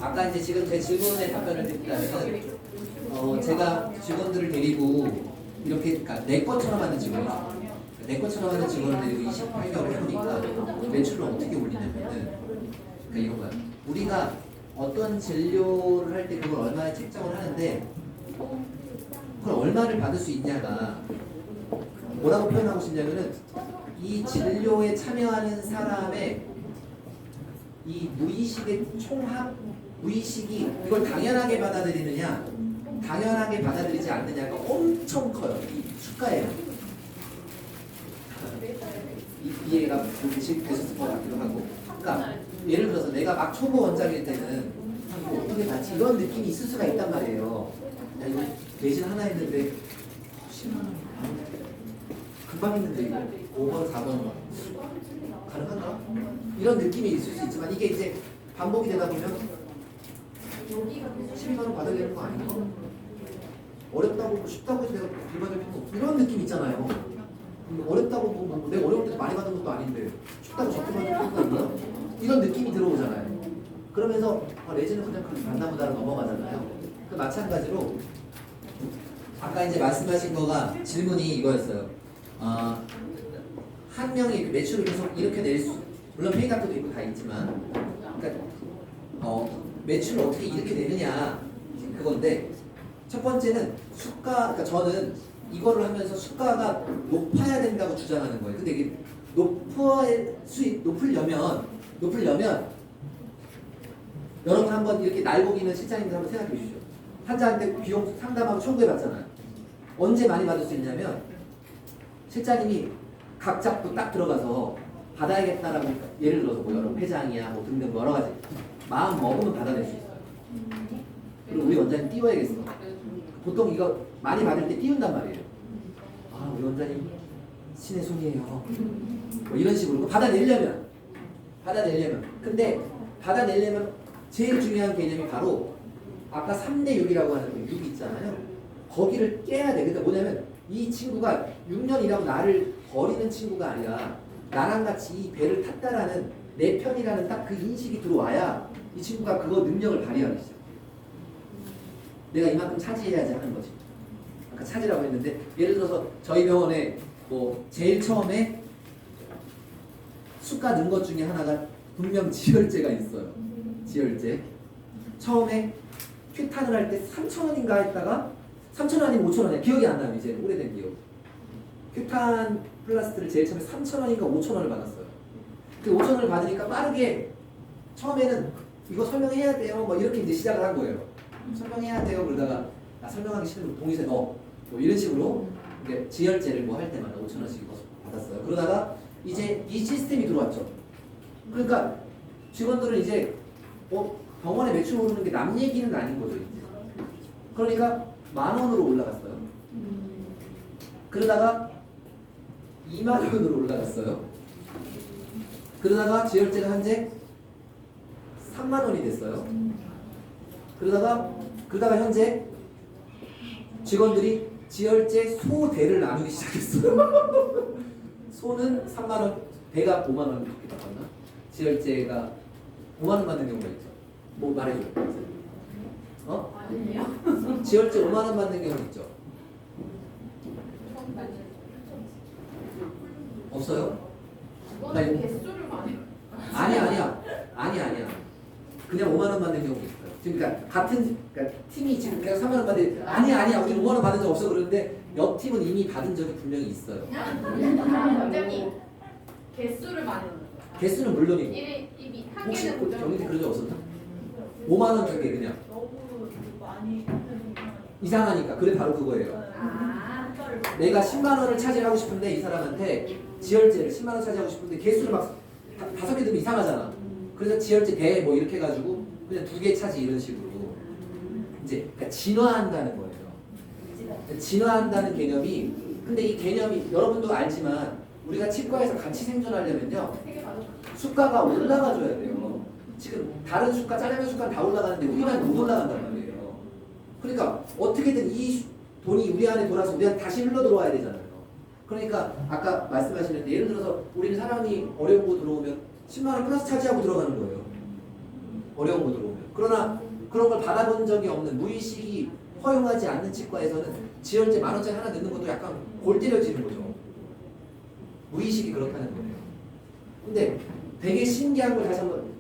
아까 이제 지금 제 질문에 답변을 드리자면 제가 직원들을 데리고 이렇게 그러니까 내 것처럼 하는 직원이죠. 내 것처럼 하는 직원을 데리고 28개월을 해보니까 매출을 어떻게 올리냐면은 그러니까 이런 거야. 우리가 어떤 진료를 할 때 그걸 얼마나 책정을 하는데 그걸 얼마를 받을 수 있냐가 뭐라고 표현하고 싶냐면은 이 진료에 참여하는 사람의 이 무의식의 총합, 무의식이 이걸 당연하게 받아들이느냐 당연하게 받아들이지 않느냐가 엄청 커요. 이 수가예요. 이해가 되셨을 것 같기도 하고. 그러니까 예를 들어서 내가 막 초보 원장일 때는 이거 어떻게 받지? 이런 느낌이 있을 수가 있단 말이에요. 야, 이거 매진 하나 했는데 10만 원 금방 했는데 이거 5번, 4번 가능한가? 이런 느낌이 있을 수 있지만 이게 이제 반복이 되다 보면 12만 원 받아야 되는 거 아닌가? 어렵다고 쉽다고 해서 내가 bil 받을 필요는 없어. 이런 느낌 있잖아요. 어렵다고 뭐 내가 어려울 때도 많이 받은 것도 아닌데 쉽다고 적게 받을 필요가 있나? 이런 느낌이 들어오잖아요. 그러면서 레지는 그냥 그렇게 받나 보다로 넘어가잖아요. 그 마찬가지로 아까 이제 말씀하신 거가 질문이 이거였어요. 한 명이 매출을 계속 이렇게 낼 수, 물론 페이닥터도 있고 다 있지만, 그러니까 매출을 어떻게 이렇게 내느냐 그건데 첫 번째는 수가, 그러니까 저는 이거를 하면서 수가가 높아야 된다고 주장하는 거예요. 근데 이게 높으려면 여러분 한번 이렇게 날고기는 실장님들 한번 생각해 주시죠. 환자한테 비용 상담하고 청구해 봤잖아요. 언제 많이 받을 수 있냐면 실장님이 각 잡고 딱 들어가서 받아야겠다라고 예를 들어서 뭐 여러 회장이야 뭐 등등 여러 가지 마음 먹으면 받아낼 수 있어요. 그리고 우리 원장님 띄워야겠어. 보통 이거 많이 받을 때 띄운단 말이에요. 아 우리 원장님 신의 손이에요. 뭐 이런 식으로 받아내려면 근데 받아내려면 제일 중요한 개념이 바로 아까 3대 6이라고 하는 그 6이 있잖아요. 거기를 깨야 돼. 그러니까 뭐냐면 이 친구가 6년 일하고 나를 버리는 친구가 아니라 나랑 같이 이 배를 탔다라는 내 편이라는 딱 그 인식이 들어와야 이 친구가 그거 능력을 발휘하기 시작해. 내가 이만큼 차지해야지 하는 거지. 아까 차지라고 했는데 예를 들어서 저희 병원에 뭐 제일 처음에 수가 넣은 것 중에 하나가 분명 지혈제가 있어요. 지혈제. 처음에 큐탄을 할 때 3,000원인가 했다가 3,000원 아니면 5,000원이야. 기억이 안 나요. 이제 오래된 기억. 큐탄 플라스트를 제일 처음에 3,000원인가 5,000원을 받았어요. 그 5,000원을 받으니까 빠르게 처음에는 이거 설명해야 돼요. 뭐 이렇게 이제 시작을 한 거예요. 설명해야 돼요. 그러다가 나 설명하기 싫으면 동의세 넣어. 뭐 이런 식으로 이제 지혈제를 뭐 할 때마다 5,000원씩 받았어요. 그러다가 이제 이 시스템이 들어왔죠. 그러니까 직원들은 이제 병원에 매출 오르는 게 남 얘기는 아닌 거죠. 이제. 그러니까 10,000원으로 올라갔어요. 그러다가 20,000원으로 올라갔어요. 그러다가 지혈제가 현재 30,000원이 됐어요. 그러다가 현재 직원들이 지혈제 소대를 나누기 시작했어요. 소는 30,000원, 대가 50,000원 이렇게 받았나? 지혈제가 50,000원 받는 경우가 있죠. 뭐 말해줘. 아니요. 지혈제 50,000원 받는 경우 있죠. 없어요? 그거는 개수를 많이. 아니야. 그냥 5,000원 받는 경우도 있어요. 그러니까 같은 팀이 지금 그냥 30,000원 받는 아니야. 우리 5,000원 받은 적 없어. 그러는데 옆 팀은 이미 받은 적이 분명히 있어요. 원장님 개수를 많이 넣는 거야. 개수는 물론이고. 이미 한 혹시 개는 고정. 경희대 그런 적 없었나? 5,000원 주게 그냥. 너무 많이 이상하니까. 그래 바로 그거예요. 아. 내가 10만 원을 차지하고 싶은데 이 사람한테 지혈제를 10만 원 차지하고 싶은데 개수를 막 5개 들면 이상하잖아. 그래서 지혈제 대 뭐 이렇게 해가지고 그냥 2개 차지 이런 식으로 이제 그러니까 진화한다는 거예요. 진화한다는 개념이 근데 이 개념이 여러분도 알지만 우리가 치과에서 같이 생존하려면요 수가가 올라가줘야 돼요. 지금 다른 수가 짜장면 수가는 다 올라가는데 우리만 못 올라간단 말이에요. 그러니까 어떻게든 이 돈이 우리 안에 돌아서 우리한테 다시 흘러 들어와야 되잖아요. 그러니까 아까 말씀하시는데 예를 들어서 우리는 사람이 어려운 거 들어오면 10만 원 플러스 차지하고 들어가는 거예요. 어려운 거 들어오면. 그러나 그런 걸 받아본 적이 없는 무의식이 허용하지 않는 치과에서는 지혈제 10,000원짜리 하나 넣는 것도 약간 골 때려지는 거죠. 무의식이 그렇다는 거예요. 근데 되게 신기한 걸 다시 한번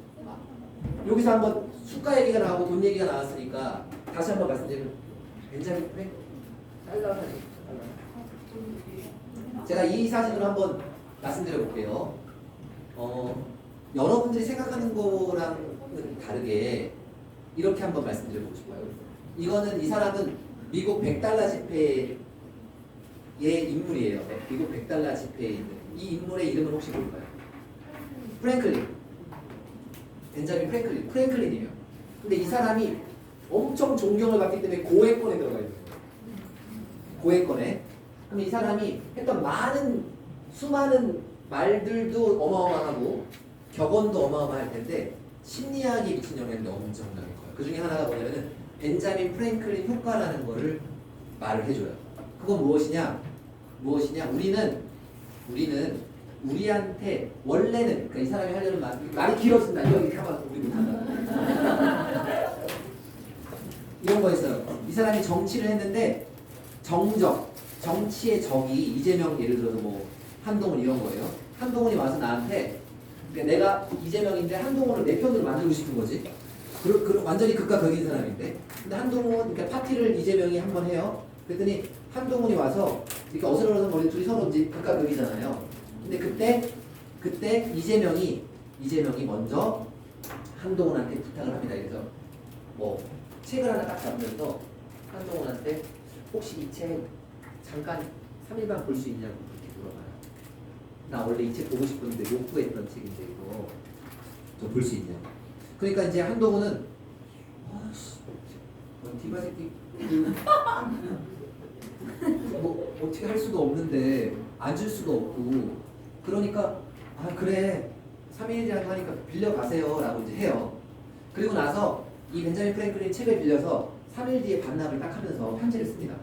여기서 한번 수가 얘기가 나오고 돈 얘기가 나왔으니까 다시 한번 말씀드리면 벤자민 프랭클린 제가 이 사진으로 한번 말씀드려 볼게요. 여러분들이 생각하는 거랑은 다르게 이렇게 한번 말씀드려 보고 싶어요. 이거는 이 사람은 미국 100달러 지폐의 인물이에요. 미국 100달러 지폐에 있는 이 인물의 이름은 혹시 뭘까요? 프랭클린. 벤자민 프랭클린이에요. 근데 이 사람이 엄청 존경을 받기 때문에 고액권에 들어가 있는 거예요. 고액권에. 그럼 이 사람이 했던 수많은 말들도 어마어마하고 격언도 어마어마할 텐데 심리학이 미친 영향이 엄청나게 커요. 그 중에 하나가 뭐냐면은 벤자민 프랭클린 효과라는 거를 말을 해줘요. 그건 무엇이냐? 우리는 우리한테 원래는 그러니까 이 사람이 하려는 말이 길어진다. 이렇게 하면 우리 못한다. 이런 거 있어요. 이 사람이 정치를 했는데 정치의 적이 이재명 예를 들어서 뭐 한동훈 이런 거예요. 한동훈이 와서 나한테 그러니까 내가 이재명인데 한동훈을 내 편으로 만들고 싶은 거지. 완전히 극과 극인 사람인데. 근데 한동훈 그러니까 파티를 이재명이 한번 해요. 그랬더니 한동훈이 와서 이렇게 어슬어슬 거리는 둘이 서로 이제 극과 극이잖아요. 근데 그때 이재명이 먼저 한동훈한테 부탁을 합니다. 그래서 뭐 책을 하나 딱 잡으면서 한동훈한테 혹시 이 책 잠깐 3일만 볼 수 있냐고 그렇게 물어봐요. 나 원래 이 책 보고 싶었는데 못 구했던 책인데 이거 좀 볼 수 있냐고. 그러니까 이제 한동훈은 디바 새끼 뭐 어떻게 할 수도 없는데 안 줄 수도 없고 그러니까 그래 3일이라고 하니까 빌려가세요 라고 이제 해요. 그리고 나서 이 벤자민 프랭클린 책을 빌려서 3일 뒤에 반납을 딱 하면서 편지를 씁니다.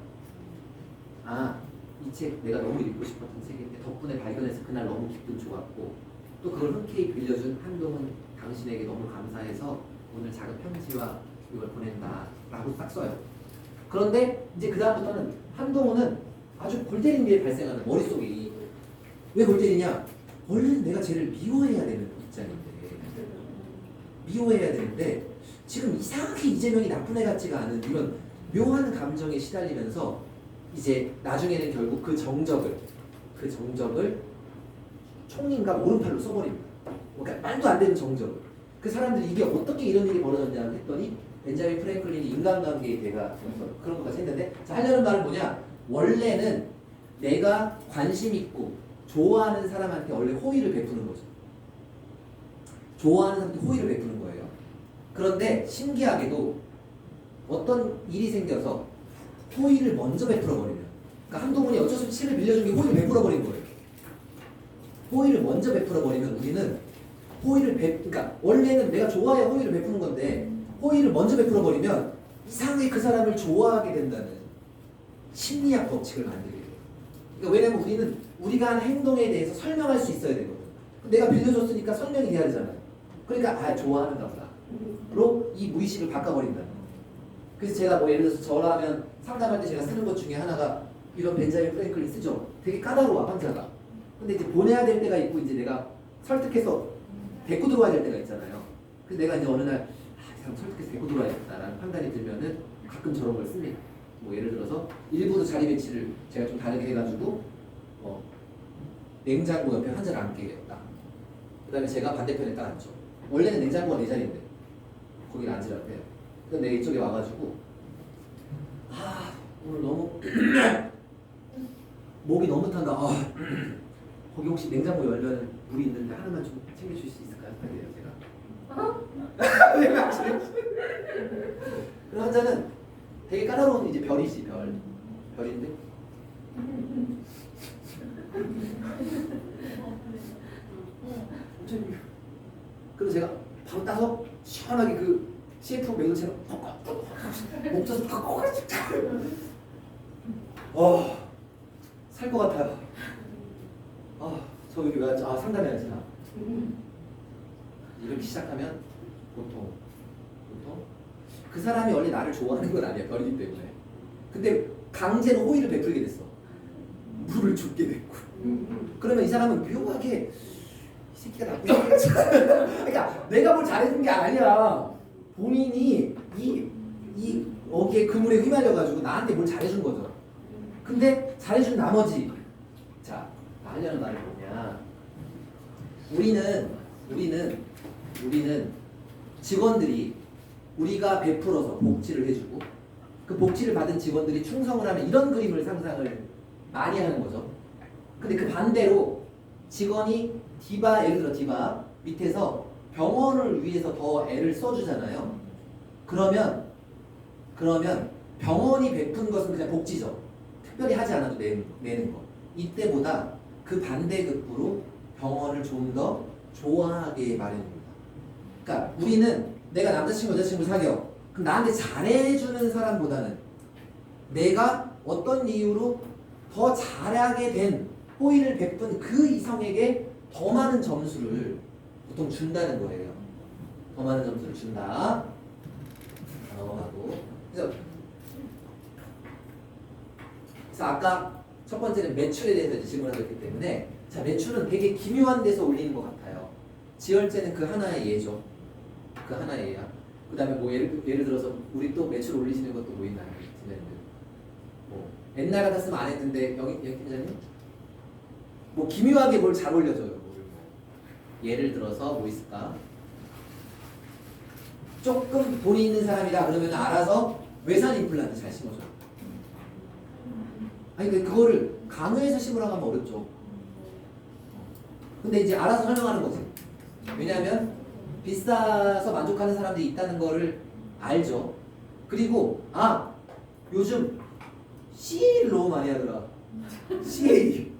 이 책 내가 너무 읽고 싶었던 책인데 덕분에 발견해서 그날 너무 기분 좋았고 또 그걸 흔쾌히 빌려준 한동훈 당신에게 너무 감사해서 오늘 작은 편지와 이걸 보낸다 라고 딱 써요. 그런데 이제 그 다음부터는 한동훈은 아주 골 때리는 게 발생하는 머릿속이 왜 골 때리냐? 원래는 내가 쟤를 미워해야 되는 입장인데 지금 이상하게 이재명이 나쁜 애 같지가 않은 이런 묘한 감정에 시달리면서 이제 나중에는 결국 그 정적을 총림과 오른팔로 써버립니다. 그러니까 말도 안 되는 정적을. 그 사람들이 이게 어떻게 이런 일이 벌어졌냐 했더니 벤자민 프랭클린이 인간관계의 대가 그런 것까지 했는데 하려는 말은 뭐냐? 원래는 내가 관심 있고 좋아하는 사람한테 원래 호의를 베푸는 거죠. 좋아하는 사람한테 호의를 베푸는 거예요. 그런데 신기하게도 어떤 일이 생겨서 호의를 먼저 베풀어버리면 그러니까 한동훈이 어쩔 수 없이 책을 빌려준 게 호의를 베풀어버린 거예요. 호의를 먼저 베풀어버리면 우리는 그러니까 원래는 내가 좋아야 호의를 베푸는 건데 호의를 먼저 베풀어버리면 이상하게 그 사람을 좋아하게 된다는 심리학 법칙을 만들게 돼요. 그러니까 왜냐면 우리는 우리가 한 행동에 대해서 설명할 수 있어야 되거든. 내가 빌려줬으니까 설명이 돼야 되잖아요. 그러니까 좋아하는가 보다. 로 이 무의식을 바꿔버린다. 그래서 제가 뭐 예를 들어서 저라면 상담할 때 제가 쓰는 것 중에 하나가 이런 벤자민 프랭클린 쓰죠. 되게 까다로워 환자가. 근데 이제 보내야 될 때가 있고 이제 내가 설득해서 데리고 들어와야 될 때가 있잖아요. 그래서 내가 이제 어느 날 이 사람 설득해서 데리고 들어와야겠다라는 판단이 들면은 가끔 저런 걸 씁니다. 뭐 예를 들어서 일부러 자리 배치를 제가 좀 다르게 해가지고 냉장고 옆에 환자를 앉게 했다. 그 다음에 제가 반대편에 딱 앉죠. 원래는 냉장고가 내 자리인데 거기를 앉으라고 해요. 그래서 내가 이쪽에 와가지고 오늘 너무 목이 너무 탄다. 거기 혹시 냉장고 열면 물이 있는데 하나만 좀 챙겨줄 수 있을까요? 그래요 제가. 왜 맞지? 그 환자는 되게 까다로운 이제 별이지 별인데. 그래서 제가 바로 따서 시원하게 그 CF 매도체로 목 젖어 살 것 같아요. 저 여기 왜 앉지? 상담해야지 나. 이렇게 시작하면 보통 그 사람이 원래 나를 좋아하는 건 아니야. 별이기 때문에. 근데 강제로 호의를 베풀게 됐어. 물을 줍게 됐고. 그러면 이 사람은 묘하게 이 새끼가 나쁜 새끼야. 그러니까 내가 뭘 잘해준 게 아니야. 본인이 여기에 그물에 휘말려가지고 나한테 뭘 잘해준 거죠. 근데 잘해준 나머지 자, 하려는 말이 뭐냐? 우리는 직원들이 우리가 베풀어서 복지를 해주고 그 복지를 받은 직원들이 충성을 하는 이런 그림을 상상을 많이 하는 거죠. 근데 그 반대로 직원이 예를 들어 디바 밑에서 병원을 위해서 더 애를 써주잖아요. 그러면 병원이 베푼 것은 그냥 복지죠. 특별히 하지 않아도 내는 거. 이때보다 그 반대급부로 병원을 좀 더 좋아하게 마련입니다. 그러니까 우리는 내가 남자친구 여자친구 사귀어. 그럼 나한테 잘해주는 사람보다는 내가 어떤 이유로 더 잘하게 된 호의를 베푼 그 이성에게 더 많은 점수를 보통 준다는 거예요. 더 많은 점수를 준다. 넘어가고. 그래서 아까 첫 번째는 매출에 대해서 이제 질문하셨기 때문에 자, 매출은 되게 기묘한 데서 올리는 것 같아요. 지열제는 그 하나의 예죠. 그 하나의 예야. 그 다음에 뭐 예를 들어서 우리 또 매출 올리시는 것도 뭐 있나요? 뭐 옛날 같았으면 안 했는데 여기 팀장님 뭐 기묘하게 뭘 잘 올려줘요. 예를 들어서 뭐 있을까? 조금 돈이 있는 사람이다 그러면 알아서 외산 임플란트 잘 심어줘요. 아니 근데 그거를 강의에서 심으라고 하면 어렵죠. 근데 이제 알아서 설명하는 거지. 왜냐하면 비싸서 만족하는 사람들이 있다는 거를 알죠. 그리고 요즘 CA를 너무 많이 하더라. CA.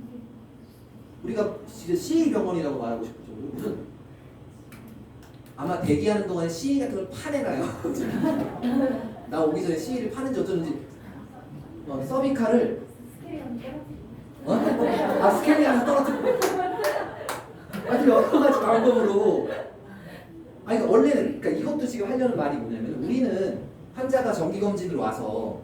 우리가 진짜 CA 병원이라고 말하고 싶죠. 무슨 아마 대기하는 동안에 CA 같은 걸 파내가요. 나 오기 전에 CA를 파는지 어쩌는지 서비카를 스캐닝하면서 떨어뜨리고 아주 여러 가지 방법으로 그러니까 원래는 그러니까 이것도 지금 하려는 말이 뭐냐면 우리는 환자가 정기검진을 와서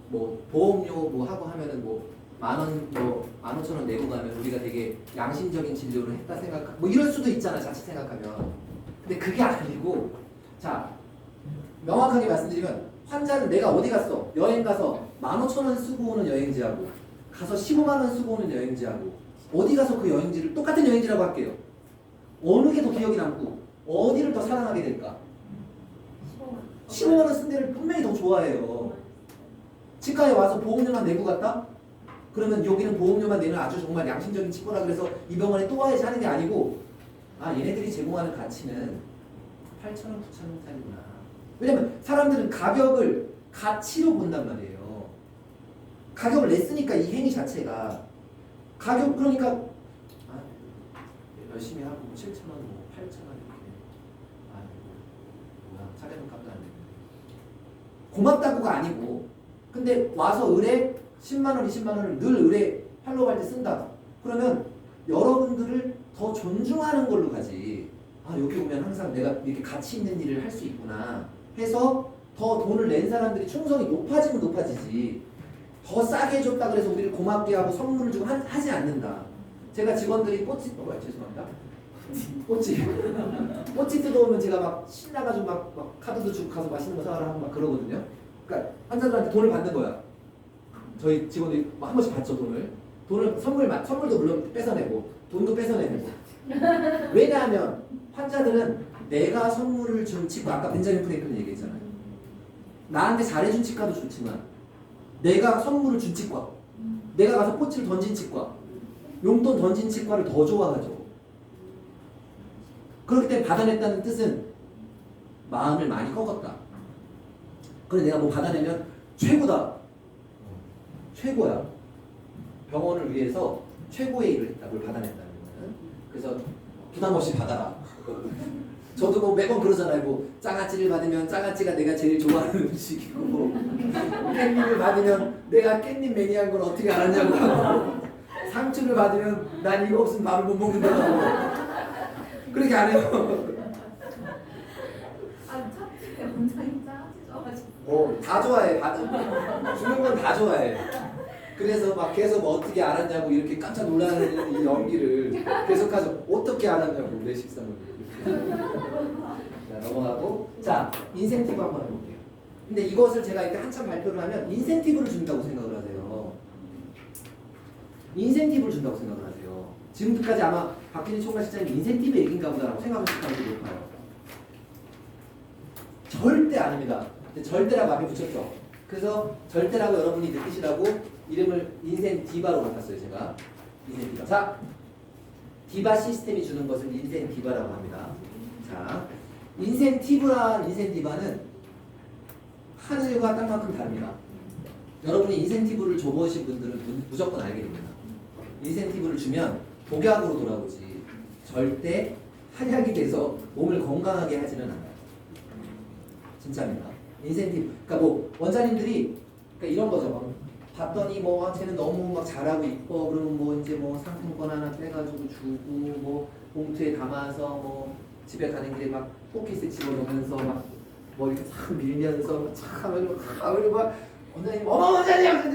뭐 보험료 뭐 하고 하면은 뭐 10,000원 뭐 15,000원 내고 가면 우리가 되게 양심적인 진료를 했다 생각 뭐 이럴 수도 있잖아 자칫 생각하면. 근데 그게 아니고 자 명확하게 말씀드리면 환자는 내가 어디 갔어 여행 가서 15,000원 쓰고 오는 여행지하고 가서 15만원 쓰고 오는 여행지하고 어디 가서 그 여행지를 똑같은 여행지라고 할게요. 어느 게 더 기억이 남고 어디를 더 사랑하게 될까? 15만원 쓴 데를 분명히 더 좋아해요. 치과에 와서 보험료만 내고 갔다? 그러면 여기는 보험료만 내는 아주 정말 양심적인 치과라 그래서 이 병원에 또 와야지 하는 게 아니고 얘네들이 제공하는 가치는 8,000원, 9,000원짜리구나. 왜냐면 사람들은 가격을 가치로 본단 말이에요. 가격을 냈으니까 이 행위 자체가 가격 그러니까 열심히 하고 7,000원, 뭐 8,000원 이렇게 뭐야 차례는 값도 안 되는데 고맙다고가 아니고 근데 와서 의뢰 10만원, 20만원을 늘 의뢰 팔로우 할 때 쓴다. 그러면 여러분들을 더 존중하는 걸로 가지. 여기 오면 항상 내가 이렇게 가치 있는 일을 할 수 있구나 해서 더 돈을 낸 사람들이 충성이 높아지면 높아지지. 더 싸게 해줬다 그래서 우리를 고맙게 하고 선물을 주고 하지 않는다. 제가 직원들이 죄송합니다. 꼬치 뜯어오면 제가 막 신나가지고 막 카드도 주고 가서 맛있는 거 사가라 하고 막 그러거든요. 그러니까 환자들한테 돈을 받는 거야. 저희 직원들이 한 번씩 받죠 돈을 선물도 물론 뺏어내고 돈도 뺏어내고. 왜냐하면 환자들은 내가 선물을 준 치과 아까 벤자민 프랭클린 얘기했잖아요. 나한테 잘해준 치과도 좋지만 내가 선물을 준 치과, 내가 가서 꼬치를 던진 치과, 용돈 던진 치과를 더 좋아하죠. 그렇기 때문에 받아냈다는 뜻은 마음을 많이 꺾었다. 그래 내가 뭐 받아내면 최고다. 최고야. 병원을 위해서 최고의 일을 했다. 뭘 받아냈다는 거는. 그래서 부담 없이 받아라. 저도 뭐 매번 그러잖아요. 뭐 장아찌를 받으면 장아찌가 내가 제일 좋아하는 음식이고 깻잎을 받으면 내가 깻잎 매니아인 걸 어떻게 알았냐고 상추를 받으면 난 이거 없으면 밥을 못 먹는다고 그렇게 안 해요. 차트에 혼자 다 좋아해. 주는 건 다 좋아해. 그래서 막 계속 어떻게 알았냐고 이렇게 깜짝 놀라는 이 연기를 계속하죠. 어떻게 알았냐고 내 식사를. 자, 넘어가고. 자, 인센티브 한번 해볼게요. 근데 이것을 제가 이렇게 한참 발표를 하면 인센티브를 준다고 생각을 하세요. 인센티브를 준다고 생각을 하세요. 지금까지 아마 박진희 총괄 실장님 인센티브 얘기인가 보다라고 생각하실 가능성이 높아요. 절대 아닙니다. 절대라고 앞에 붙였죠. 그래서 절대라고 여러분이 느끼시라고 이름을 인센티바로 바꿨어요. 제가 인센티바. 자, 디바 시스템이 주는 것을 인센티바라고 합니다. 자, 인센티브랑 인센티바는 하늘과 땅만큼 다릅니다. 여러분이 인센티브를 줘보신 분들은 무조건 알게 됩니다. 인센티브를 주면 독약으로 돌아오지 절대 한약이 돼서 몸을 건강하게 하지는 않아요. 진짜입니다. 인센티브. 그러니까 뭐 원장님들이 그러니까 이런 거죠. 막 봤더니 뭐 쟤는 너무 막 잘하고 이뻐. 그러면 뭐 이제 뭐 상품권 하나 빼가지고 주고 뭐 봉투에 담아서 뭐 집에 가는 길에 막 포켓에 집어넣으면서 막 뭐 이렇게 싹 밀면서 참 그리고 막 원장님 어머 원장님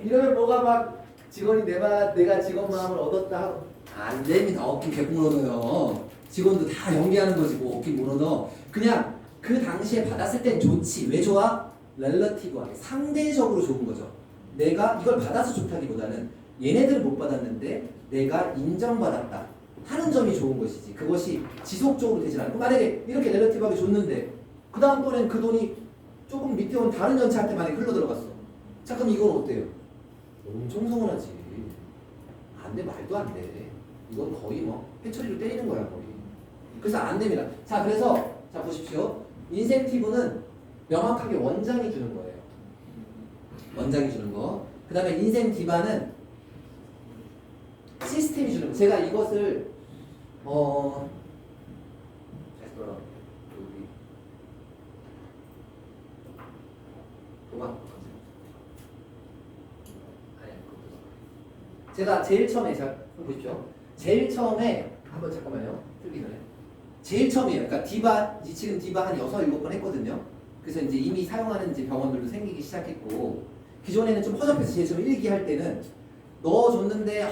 이러면 뭐가 막 직원이 내가 직원 마음을 얻었다 하고 안 됩니다. 얻긴 개뿔 얻어요. 직원도 다 연기하는 거지 뭐 얻긴 못 얻어. 그냥 그 당시에 받았을 땐 좋지. 왜 좋아? 렐러티브하게 상대적으로 좋은 거죠. 내가 이걸 받아서 좋다기보다는 얘네들은 못 받았는데 내가 인정받았다 하는 점이 좋은 것이지. 그것이 지속적으로 되지 않고 만약에 이렇게 렐러티브하게 줬는데 그 다음번엔 그 돈이 조금 밑에 온 다른 연차한테 만약에 흘러 들어갔어. 자 그럼 이건 어때요? 엄청 서운하지. 안 돼. 말도 안 돼. 이건 거의 뭐 회초리로 때리는 거야 거의. 그래서 안 됩니다. 자 그래서 자 보십시오. 인센티브는 명확하게 원장이 주는 거예요. 원장이 주는 거. 그 다음에 인센티바는 시스템이 주는 거. 제가 이것을 제가 제일 처음에 자 보십시오. 제일 처음에 한번 잠깐만요. 틀기 전에. 제일 처음이에요. 그러니까 디바 지금 디바 한 6, 7번 했거든요. 그래서 이제 이미 사용하는 이제 병원들도 생기기 시작했고 기존에는 좀 허접해서 제일 처음 1기 할 때는 넣어줬는데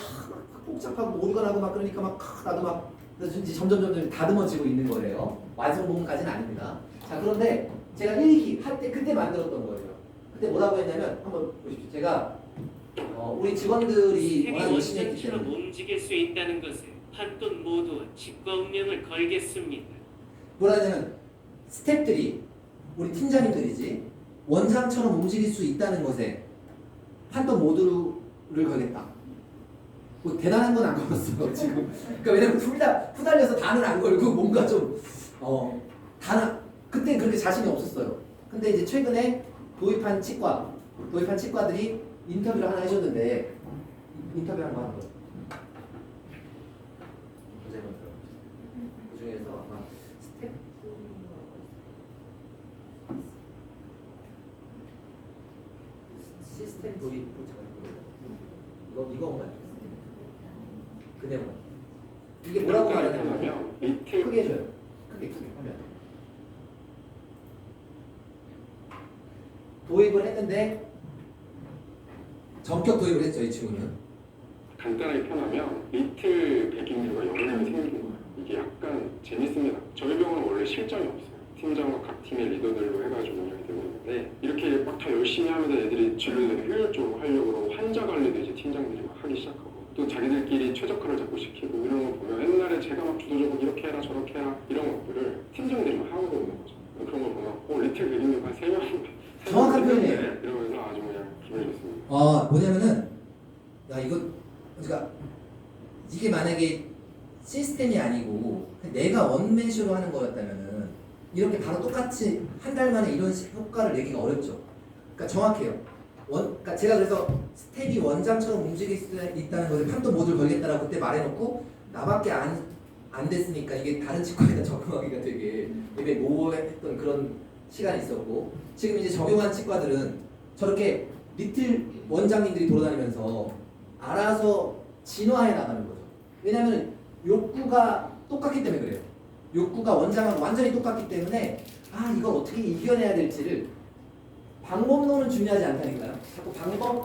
복잡하고 오류가나고 막 그러니까 막 나도 막 이제 점점 다듬어지고 있는 거예요. 완성 부분까지는 아닙니다. 자 그런데 제가 1기 할 때 그때 만들었던 거예요. 그때 뭐라고 했냐면 한번 보십시오. 제가 우리 직원들이 워낙 열심히 했기 원장처럼 때문에 움직일 수 있다는 것에 판돈 모두와 직권명을 걸겠습니다. 뭐라냐면 스태프들이 우리 팀장님들이지 원장처럼 움직일 수 있다는 것에 판돈 모두를 걸겠다. 뭐 대단한 건 안 걸었어요 지금. 그러니까 왜냐면 둘 다 후달려서 다는 안 걸고 뭔가 좀 다는 그때 그렇게 자신이 없었어요. 근데 이제 최근에 도입한 치과들이 인터뷰를 하나 해줬는데 인터뷰 한 거 하는 거예요. 그 중에서 아마 스텝 시스템 도입 이거만 그 내용 이게 뭐라고 말하냐면 크게 해줘요. 크게 하면 도입을 했는데 전격 도입을 했죠. 이 친구는 간단하게 표현하면 리틀 백인들과 영향이 생긴 거예요. 이게 약간 재밌습니다. 저희 병원은 원래 실정이 없어요. 팀장과 각 팀의 리더들로 해가지고 운영이 되고 있는데 이렇게 막 다 열심히 하면서 애들이 진료를 효율적으로 하려고 환자 관리도 이제 팀장들이 막 하기 시작하고 또 자기들끼리 최적화를 자꾸 시키고 이런 거 보면 옛날에 제가 막 주도적으로 이렇게 해라 저렇게 해라 이런 것들을 팀장들이 막 하고 있는 거죠. 그런 걸 보면 리틀 백인들 한 3명 정확한 표현이에요. 이러면서 아주 그냥 기분이 좋습니다. 뭐냐면은 야 이거 그러니까 이게 만약에 시스템이 아니고 내가 원맨쇼로 하는 거였다면은 이렇게 바로 똑같이 한 달 만에 이런 효과를 내기가 어렵죠. 그러니까 정확해요. 그러니까 제가 그래서 스텝이 원장처럼 움직일 수 있다는 것을 판도 모두를 걸겠다라고 그때 말해놓고 나밖에 안 됐으니까 이게 다른 치과에다 적용하기가 되게 모호했던 그런 시간이 있었고 지금 이제 적용한 치과들은 저렇게 리틀 원장님들이 돌아다니면서 알아서 진화해 나가는 거죠. 왜냐하면 욕구가 똑같기 때문에 그래요. 욕구가 원장하고 완전히 똑같기 때문에 이걸 어떻게 이겨내야 될지를 방법론은 중요하지 않다니까요. 자꾸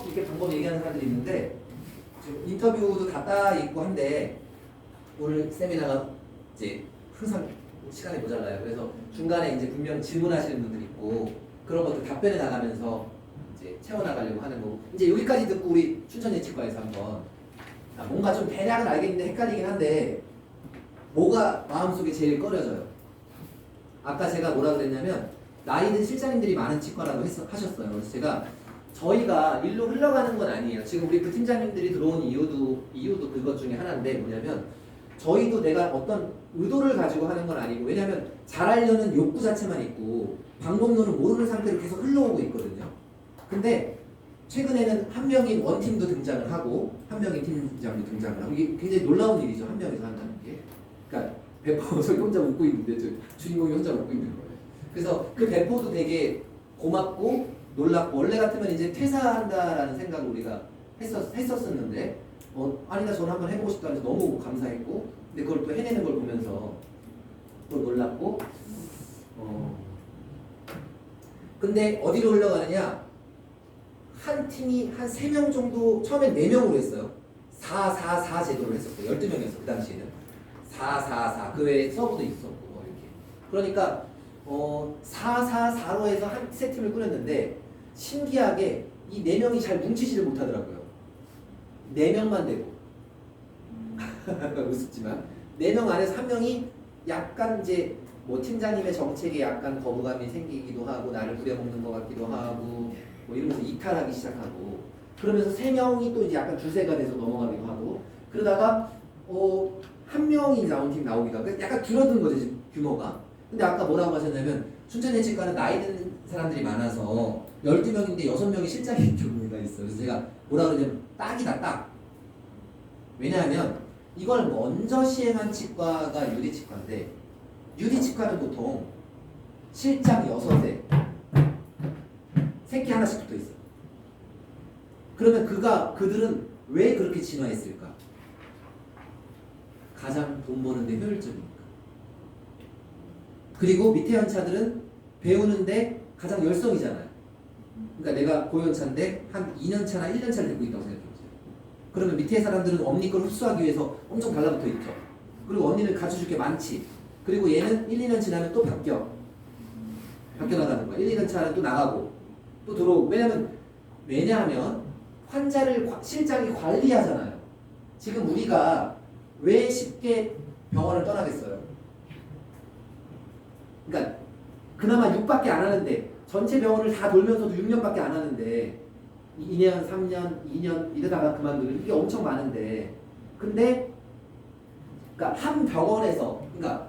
이렇게 방법 얘기하는 사람들이 있는데 지금 인터뷰도 다 따 있고 한데 오늘 세미나가 이제 항상 시간이 모자라요. 그래서 중간에 이제 분명 질문하시는 분들 있고 그런 것들 답변해 나가면서 이제 채워나가려고 하는 거고 이제 여기까지 듣고 우리 춘천예치과에서 한번 뭔가 좀 대략은 알겠는데 헷갈리긴 한데 뭐가 마음속에 제일 꺼려져요? 아까 제가 뭐라 그랬냐면 나이든 실장님들이 많은 치과라고 하셨어요. 그래서 제가 저희가 일로 흘러가는 건 아니에요. 지금 우리 부팀장님들이 들어온 이유도 그것 중에 하나인데 뭐냐면 저희도 내가 어떤 의도를 가지고 하는 건 아니고 왜냐하면 잘하려는 욕구 자체만 있고 방법론은 모르는 상태로 계속 흘러오고 있거든요. 근데 최근에는 한 명인 원팀도 등장을 하고 한 명인 팀장도 등장을 하고 이게 굉장히 놀라운 일이죠. 한 명이서 한다는 게. 그러니까 배포 저기 혼자 웃고 있는데 저 주인공이 혼자 웃고 있는 거예요. 그래서 그 배포도 되게 고맙고 놀랍고 원래 같으면 이제 퇴사한다라는 생각을 우리가 했었었는데 아니다 저는 한번 해보고 싶다 해서 너무 감사했고 근데 그걸 또 해내는 걸 보면서 또 놀랍고 근데 어디로 흘러가느냐 한 팀이 한 3명 정도 처음엔 4명으로 했어요. 4-4-4 제도를 했었어요. 12명이었어요. 그 당시에는 4-4-4 그 외에 서브도 있었고 뭐 이렇게 그러니까 4-4-4로 해서 세 팀을 꾸렸는데 신기하게 이 4명이 잘 뭉치지를 못하더라고요. 4명만 되고 우습지만 4명 안에서 한 명이 약간 이제 뭐 팀장님의 정책에 약간 거부감이 생기기도 하고 나를 부려먹는 것 같기도 하고 뭐 이러면서 이탈하기 시작하고 그러면서 3명이 또 이제 약간 주세가 돼서 넘어가기도 하고 그러다가 한 명이 나온 팀 나오기도 하고 약간 줄어든 거죠 지금 규모가. 근데 아까 뭐라고 하셨냐면 춘천예치과는 나이 드는 사람들이 많아서 12명인데 6명이 실장인 경우가 있어요. 그래서 제가 뭐라 그러냐면 딱이다 딱. 왜냐하면 이걸 먼저 시행한 치과가 유리치과인데 유리치과는 보통 실장 6에 새끼 하나씩 붙어 있어요. 그러면 그들은 왜 그렇게 진화했을까? 가장 돈 버는데 효율적이니까. 그리고 밑에 연차들은 배우는데 가장 열성이잖아요. 그러니까 내가 고연차인데 한 2년차나 1년차를 듣고 있다고 생각해보세요. 그러면 밑에 사람들은 언니 걸 흡수하기 위해서 엄청 달라붙어 있죠. 그리고 언니를 가르쳐줄 게 많지. 그리고 얘는 1, 2년 지나면 또 바뀌어 나가는 거야. 1, 2년 차는 또 나가고 또 들어오고. 왜냐하면 환자를 실장이 관리하잖아요. 지금 우리가 왜 쉽게 병원을 떠나겠어요? 그러니까 그나마 6밖에 안 하는데 전체 병원을 다 돌면서도 6년밖에 안 하는데 2년, 3년, 2년 이러다가 그만두고 이게 엄청 많은데 근데 그러니까 한 병원에서 그러니까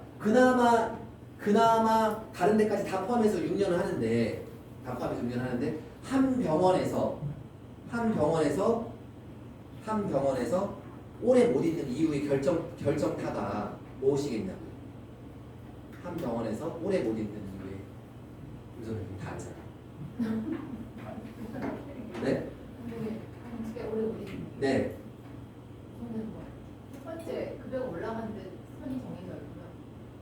그나마 다른 데까지 다 포함해서 6년을 하는데 한 병원에서 오래 못 있는 이유의 결정타가 무엇이겠냐고요. 한 병원에서 오래 못 있는 이유의 요즘은 다 알잖아. 네? 오래 우리 네. 첫 번째 급여가 올라가는데 선이 정해져 있고요.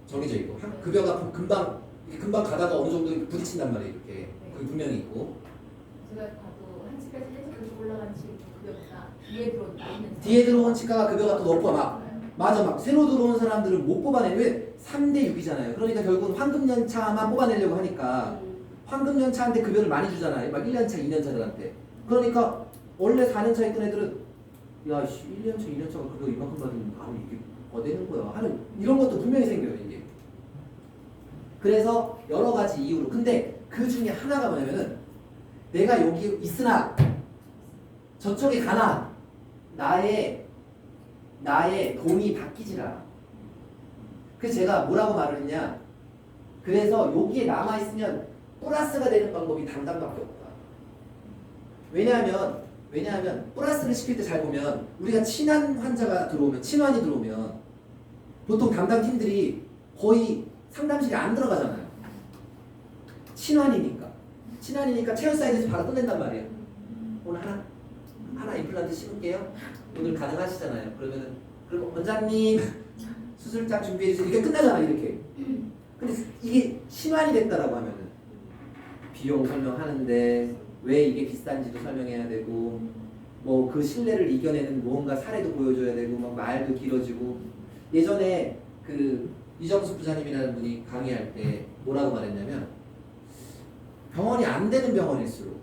정해져 있고 급여가 금방 가다가 어느 정도 부딪힌단 말이에요. 이렇게 그게 분명히 있고 제가 봐도 한 치과에서 계속 올라가는 치과 급여보다 뒤에 들어온 치과가 급여가 더 높아 막 새로 들어온 사람들은 못 뽑아내. 왜? 3대 6이잖아요. 그러니까 결국은 황금연차만 뽑아내려고 하니까 황금연차한테 급여를 많이 주잖아요. 막 1년차, 2년차들한테. 그러니까 원래 4년차 있던 애들은 야, 1년차, 2년차가 급여 이만큼 받으면 이게 뭐 되는 거야 하는 이런 것도 분명히 생겨요. 이게. 그래서 여러 가지 이유로. 근데 그 중에 하나가 뭐냐면은 내가 여기 있으나 저쪽에 가나 나의 돈이 바뀌질 않아. 그래서 제가 뭐라고 말을 했냐. 그래서 여기에 남아있으면 플러스가 되는 방법이 당장밖에 없다. 왜냐하면 플러스를 시킬 때 잘 보면 우리가 친환이 들어오면 보통 담당팀들이 거의 상담실에 안 들어가잖아요. 친환이니까 체어 사이즈에서 바로 끝낸단 말이에요. 오늘 하나 임플란트 심을게요. 오늘 가능하시잖아요. 그러면 그리고 원장님 수술장 준비해주세요. 이게 끝나잖아 이렇게. 근데 이게 심한이 됐다라고 하면은 비용 설명하는데 왜 이게 비싼지도 설명해야 되고 뭐 그 신뢰를 이겨내는 무언가 사례도 보여줘야 되고 막 말도 길어지고 예전에 그 이정숙 부장님이라는 분이 강의할 때 뭐라고 말했냐면 병원이 안 되는 병원일수록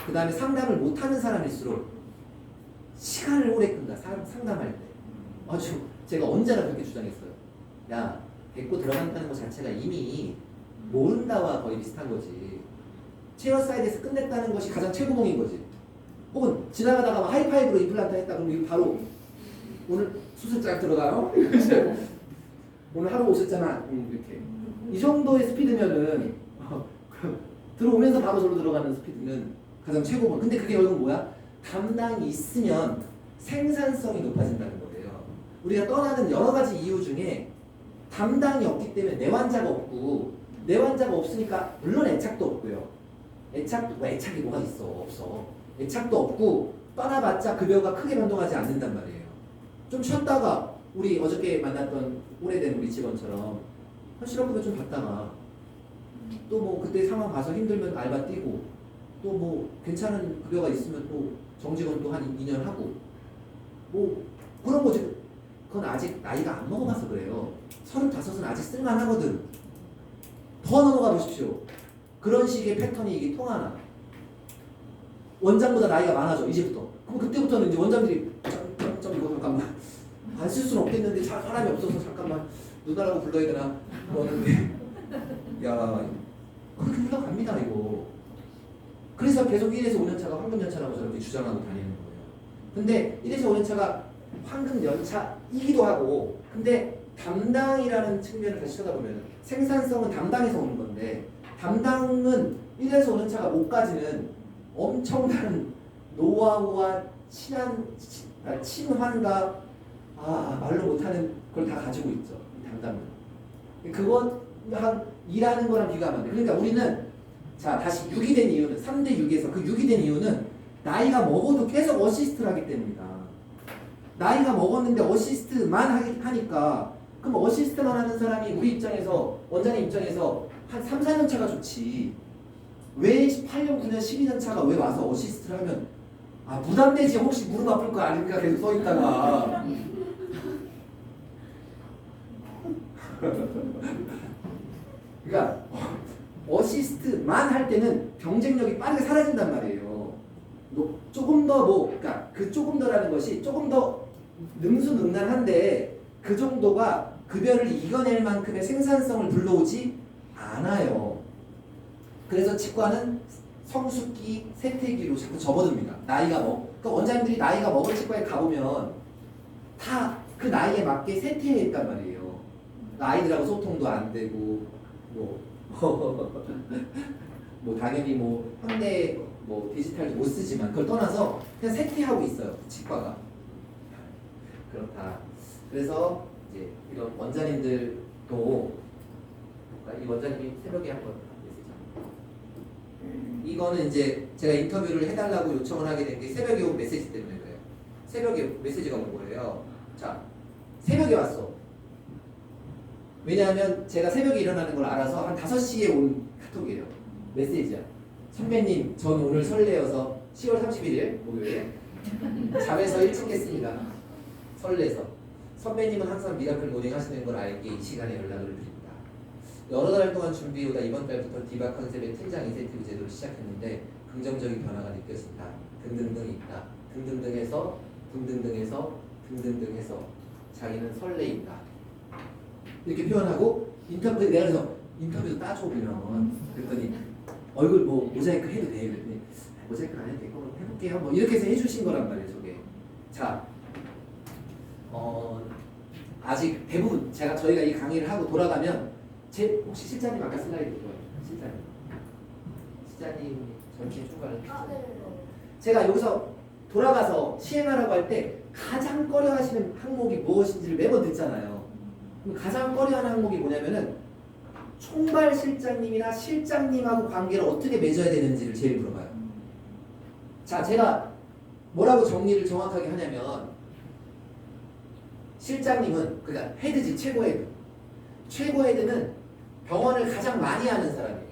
그 다음에 상담을 못하는 사람일수록 시간을 오래 끈다 상담할 때 아주 제가 언제나 그렇게 주장했어요. 야 데리고 들어간다는 것 자체가 이미 모른다와 거의 비슷한 거지. 체어 사이드에서 끝냈다는 것이 가장 최고봉인 거지. 혹은 지나가다가 막 하이파이브로 임플란트 했다 그러면 이거 바로 오늘 수술장 들어가요? 오늘 하루 오셨잖아. 이렇게 이 정도의 스피드면은 들어오면서 바로 저로 들어가는 스피드는 가장 최고봉. 근데 그게 결국 뭐야? 담당이 있으면 생산성이 높아진다는 거예요. 우리가 떠나는 여러 가지 이유 중에 담당이 없기 때문에 내 환자가 없고 내 환자가 없으니까 물론 애착도 없고요. 애착이 뭐가 있어? 없어. 애착도 없고 떠나봤자 급여가 크게 변동하지 않는단 말이에요. 좀 쉬었다가 우리 어저께 만났던 오래된 우리 직원처럼 실업급여 좀 받다가 또 뭐 그때 상황 봐서 힘들면 알바 뛰고 또 뭐 괜찮은 급여가 있으면 또 정직원 또 한 2년 하고 뭐 그런 거지. 그건 아직 나이가 안 먹어봐서 그래요. 35은 아직 쓸만하거든. 더 넘어가 보십시오. 그런 식의 패턴이 이게 통하나. 원장보다 나이가 많아져 이제부터. 그럼 그때부터는 이제 원장들이 점 이거 잠깐만 안 쓸 수는 없겠는데 사람이 없어서 잠깐만 누나라고 불러야 되나 그러는데 야 그렇게 흘러갑니다 이거. 그래서 계속 1에서 5년 차가 황금 연차라고 저렇게 주장하고 다니는 거예요. 근데 1에서 5년 차가 황금 연차이기도 하고 근데 담당이라는 측면을 다시 쳐다보면 생산성은 담당에서 오는 건데 담당은 1에서 5년 차가 못 가지는 엄청난 노하우와 친환과 말로 못하는 걸 다 가지고 있죠. 담당은. 그건 일하는 거랑 비교하면 안 돼. 그러니까 우리는 자 다시 6이 된 이유는 3대 6에서 그 6이 된 이유는 나이가 먹어도 계속 어시스트를 하기 때문이다. 나이가 먹었는데 어시스트만 하니까 그럼 어시스트만 하는 사람이 우리 입장에서 원장님 입장에서 한 3, 4년 차가 좋지. 왜 8년, 9년, 12년 차가 왜 와서 어시스트를 하면 부담되지 혹시 무릎 아플 거 아닐까 계속 서 있다가 그러니까 어시스트만 할 때는 경쟁력이 빠르게 사라진단 말이에요. 조금 더 그러니까 그 조금 더라는 것이 조금 더 능수능란한데 그 정도가 급여를 이겨낼 만큼의 생산성을 불러오지 않아요. 그래서 치과는 성숙기, 세태기로 자꾸 접어듭니다. 그러니까 원장님들이 나이가 먹은 치과에 가보면 다 그 나이에 맞게 세태했단 말이에요. 아이들하고 소통도 안 되고 뭐 당연히 뭐 현대 뭐 디지털도 못 쓰지만 그걸 떠나서 그냥 세태하고 있어요. 그 치과가. 그렇다. 그래서 이제 이런 원장님들도 이 원장님이 새벽에 한번 이거는 이제 제가 인터뷰를 해달라고 요청을 하게 된 게 새벽에 온 메시지 때문에 그래요. 새벽에 메시지가 온 거예요. 자, 새벽에 왔어. 왜냐하면 제가 새벽에 일어나는 걸 알아서 한 5시에 온 카톡이에요. 메시지야. 선배님, 전 오늘 설레어서 10월 31일 목요일에 잠에서 일찍 깼습니다. 설레서. 선배님은 항상 미라클 모닝 하시는 걸 알기에 이 시간에 연락을 드립니다. 여러 달 동안 준비해오다 이번 달부터 디바 컨셉의 팀장 인센티브 제도를 시작했는데 긍정적인 변화가 느껴진다. 등등등 있다. 등등등해서 자기는 설레인다. 이렇게 표현하고 내가 그래서 인터뷰도 따져보면 그랬더니 얼굴 뭐 모자이크 해도 돼. 그랬더니 모자이크 안 해도 될 거면 해볼게요. 뭐 이렇게 해서 해주신 거란 말이에요. 저게. 자, 아직 대부분 저희가 이 강의를 하고 돌아가면 혹시 실장님 아까 슬라이드 좋아요. 실장님 전체 추가를 제가 여기서 돌아가서 시행하라고 할 때 가장 꺼려하시는 항목이 무엇인지를 매번 듣잖아요. 그럼 가장 꺼려하는 항목이 뭐냐면은 총괄 실장님이나 실장님하고 관계를 어떻게 맺어야 되는지를 제일 물어봐요. 자, 제가 뭐라고 정리를 정확하게 하냐면 실장님은 그러니까 헤드지 최고 헤드. 최고 헤드는 병원을 가장 많이 아는 사람이에요.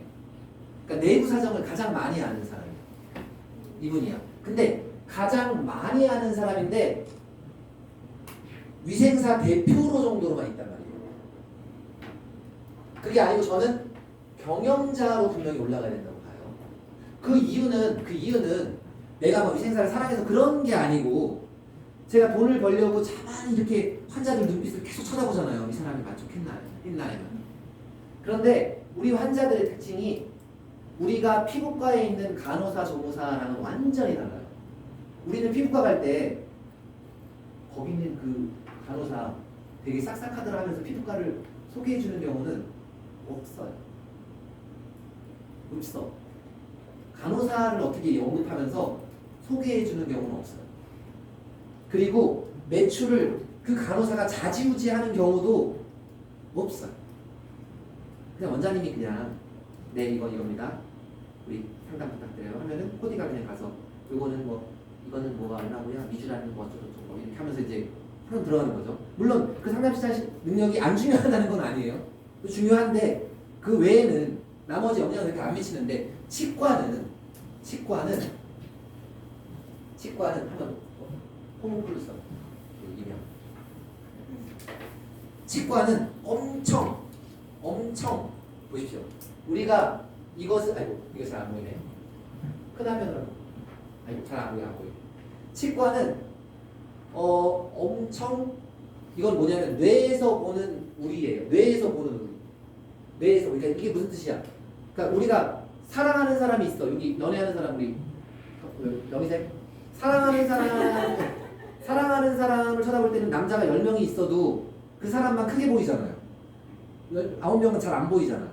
그러니까 내부 사정을 가장 많이 아는 사람이에요. 이분이야. 근데 가장 많이 아는 사람인데 위생사 대표로 정도로만 있단 말이에요. 그게 아니고 저는 경영자로 분명히 올라가야 된다고 봐요. 그 이유는 내가 뭐 위생사를 사랑해서 그런 게 아니고 제가 돈을 벌려고 자만히 이렇게 환자들 눈빛을 계속 쳐다보잖아요. 이 사람이 만족했나. 그런데 우리 환자들의 특징이 우리가 피부과에 있는 간호사, 조무사랑은 완전히 달라요. 우리는 피부과 갈 때 거기 있는 그 간호사 되게 싹싹하더라 하면서 피부과를 소개해주는 경우는 없어요. 없어. 간호사를 어떻게 언급하면서 소개해주는 경우는 없어요. 그리고 매출을 그 간호사가 좌지우지하는 경우도 없어요. 그냥 원장님이 그냥 네 이겁니다. 우리 상담 부탁드려요 하면은 코디가 그냥 가서 이거는 뭐가 얼마고요? 미주라는 거 어쩌고저쩌고 이렇게 하면서 이제 그럼 들어가는 거죠. 물론 그 상담시장 능력이 안 중요하다는 건 아니에요. 중요한데 그 외에는 나머지 영향을 이렇게 안 미치는데 치과는 한번 호문클루스 이명 치과는 엄청 보십시오. 우리가 이것을 이거 잘 안 보이네. 큰 화면으로 잘 안 보여. 치과는 엄청 이건 뭐냐면 뇌에서 보는 우리예요. 뇌에서 보는 우리. 뇌에서 그러니까 이게 무슨 뜻이야? 그러니까 우리가 사랑하는 사람이 있어. 여기 연애하는 사람 우리 영희생 사랑하는 사람을 쳐다볼 때는 남자가 10명이 있어도 그 사람만 크게 보이잖아요. 9명은 잘 안 보이잖아.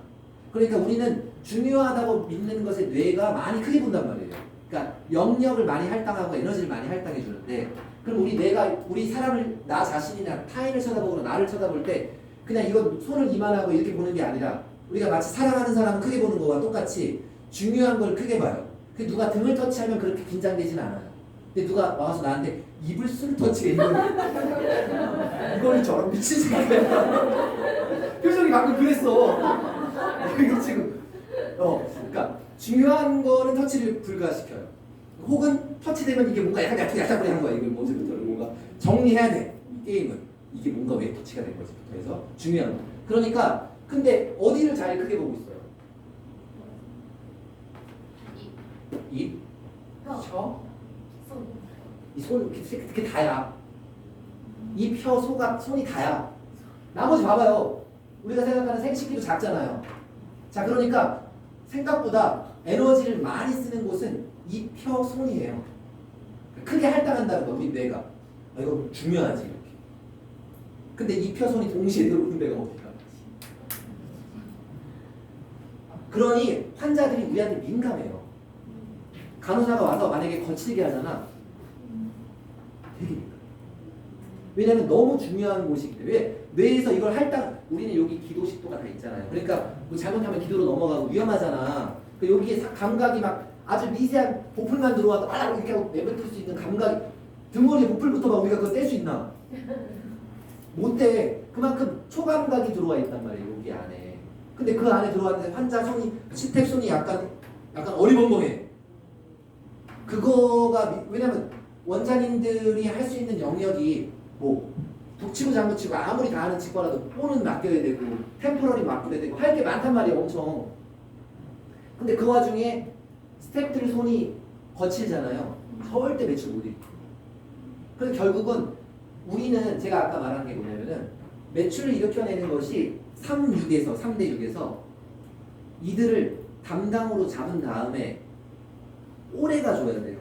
그러니까 우리는 중요하다고 믿는 것에 뇌가 많이 크게 본단 말이에요. 그러니까 영역을 많이 할당하고 에너지를 많이 할당해 주는데 그럼 우리 뇌가 우리 사람을 나 자신이나 타인을 쳐다보거나 나를 쳐다볼 때 그냥 이건 손을 이만하고 이렇게 보는 게 아니라 우리가 마치 사랑하는 사람을 크게 보는 거와 똑같이 중요한 걸 크게 봐요. 그 누가 등을 터치하면 그렇게 긴장되진 않아요. 근데 누가 와서 나한테 입을 술 터치해 이걸 저런 미친 새끼야. 표정이 방금 그랬어. 이거 지금 그러니까 중요한 거는 터치를 불가시켜요. 혹은 터치되면 이게 뭔가 약간 약작거리는 거야. 이걸 뭐부터 뭔가 정리해야 돼. 이 게임은 이게 뭔가 왜 터치가 된 거지. 그래서 중요한 거. 그러니까 근데 어디를 잘 크게 보고 있어요? 입, 혀, 이 손 이렇게 다야. 입, 혀, 소각, 손이 다야. 나머지 봐봐요. 우리가 생각하는 생식기도 작잖아요. 자, 그러니까 생각보다 에너지를 많이 쓰는 곳은 입, 혀, 손이에요. 크게 할당한다는 거, 우리 뇌가. 이거 중요하지, 이렇게. 근데 입, 혀, 손이 동시에 들어오는 데가 어디가? 그러니 환자들이 우리한테 민감해요. 간호사가 와서 만약에 거칠게 하잖아. 되게 민감해. 왜냐면 너무 중요한 곳이기 때문에. 왜? 뇌에서 이걸 우리는 여기 기도식도가 다 있잖아요. 그러니까 뭐 잘못하면 기도로 넘어가고 위험하잖아. 그 여기에 감각이 막 아주 미세한 보풀만 들어와도 빨라 이렇게 하고 내뱉을 수 있는 감각이 등머리에 보풀부터 막 우리가 그거 뗄 수 있나? 못 떼. 그만큼 초감각이 들어와 있단 말이에요. 여기 안에. 근데 그 안에 들어왔는데 환자 손이 치택 손이 약간 어리벙벙해. 그거가 왜냐면 원장님들이 할 수 있는 영역이 뭐 북치고 장구치고 아무리 다 하는 치과라도 뽀는 맡겨야 되고 템포러리 맡겨야 되고 할 게 많단 말이에요. 엄청. 근데 그 와중에 스태프들 손이 거칠잖아요. 절대 매출 못 일으켜. 그래서 결국은 우리는 제가 아까 말한 게 뭐냐면은 매출을 일으켜내는 것이 3대 6에서 이들을 담당으로 잡은 다음에 오래가 줘야 돼요.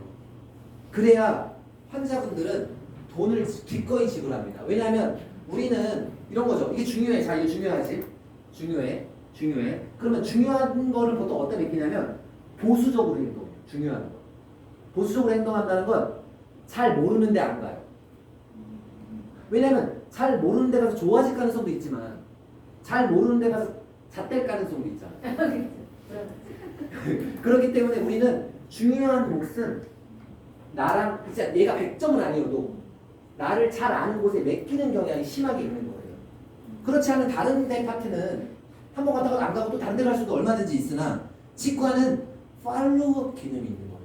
그래야 환자분들은 돈을 기꺼이 지불합니다. 왜냐하면 우리는 이런 거죠. 이게 중요해. 자, 이게 중요하지? 중요해. 그러면 중요한 거를 보통 어디다 맡기냐면 보수적으로 행동해요. 중요한 거. 보수적으로 행동한다는 건 잘 모르는데 안 가요. 왜냐면 잘 모르는 데 가서 좋아질 가능성도 있지만 잘 모르는 데 가서 잣될 가능성도 있잖아요. 그렇기 때문에 우리는 중요한 몫은 나랑 진짜 얘가 100점은 아니어도 나를 잘 아는 곳에 맡기는 경향이 심하게 있는 거예요. 그렇지 않은 다른 데 파트는 한 번 갔다가 안 가고 또 다른 데 갈 수도 얼마든지 있으나 치과는 팔로우업 개념이 있는 거예요.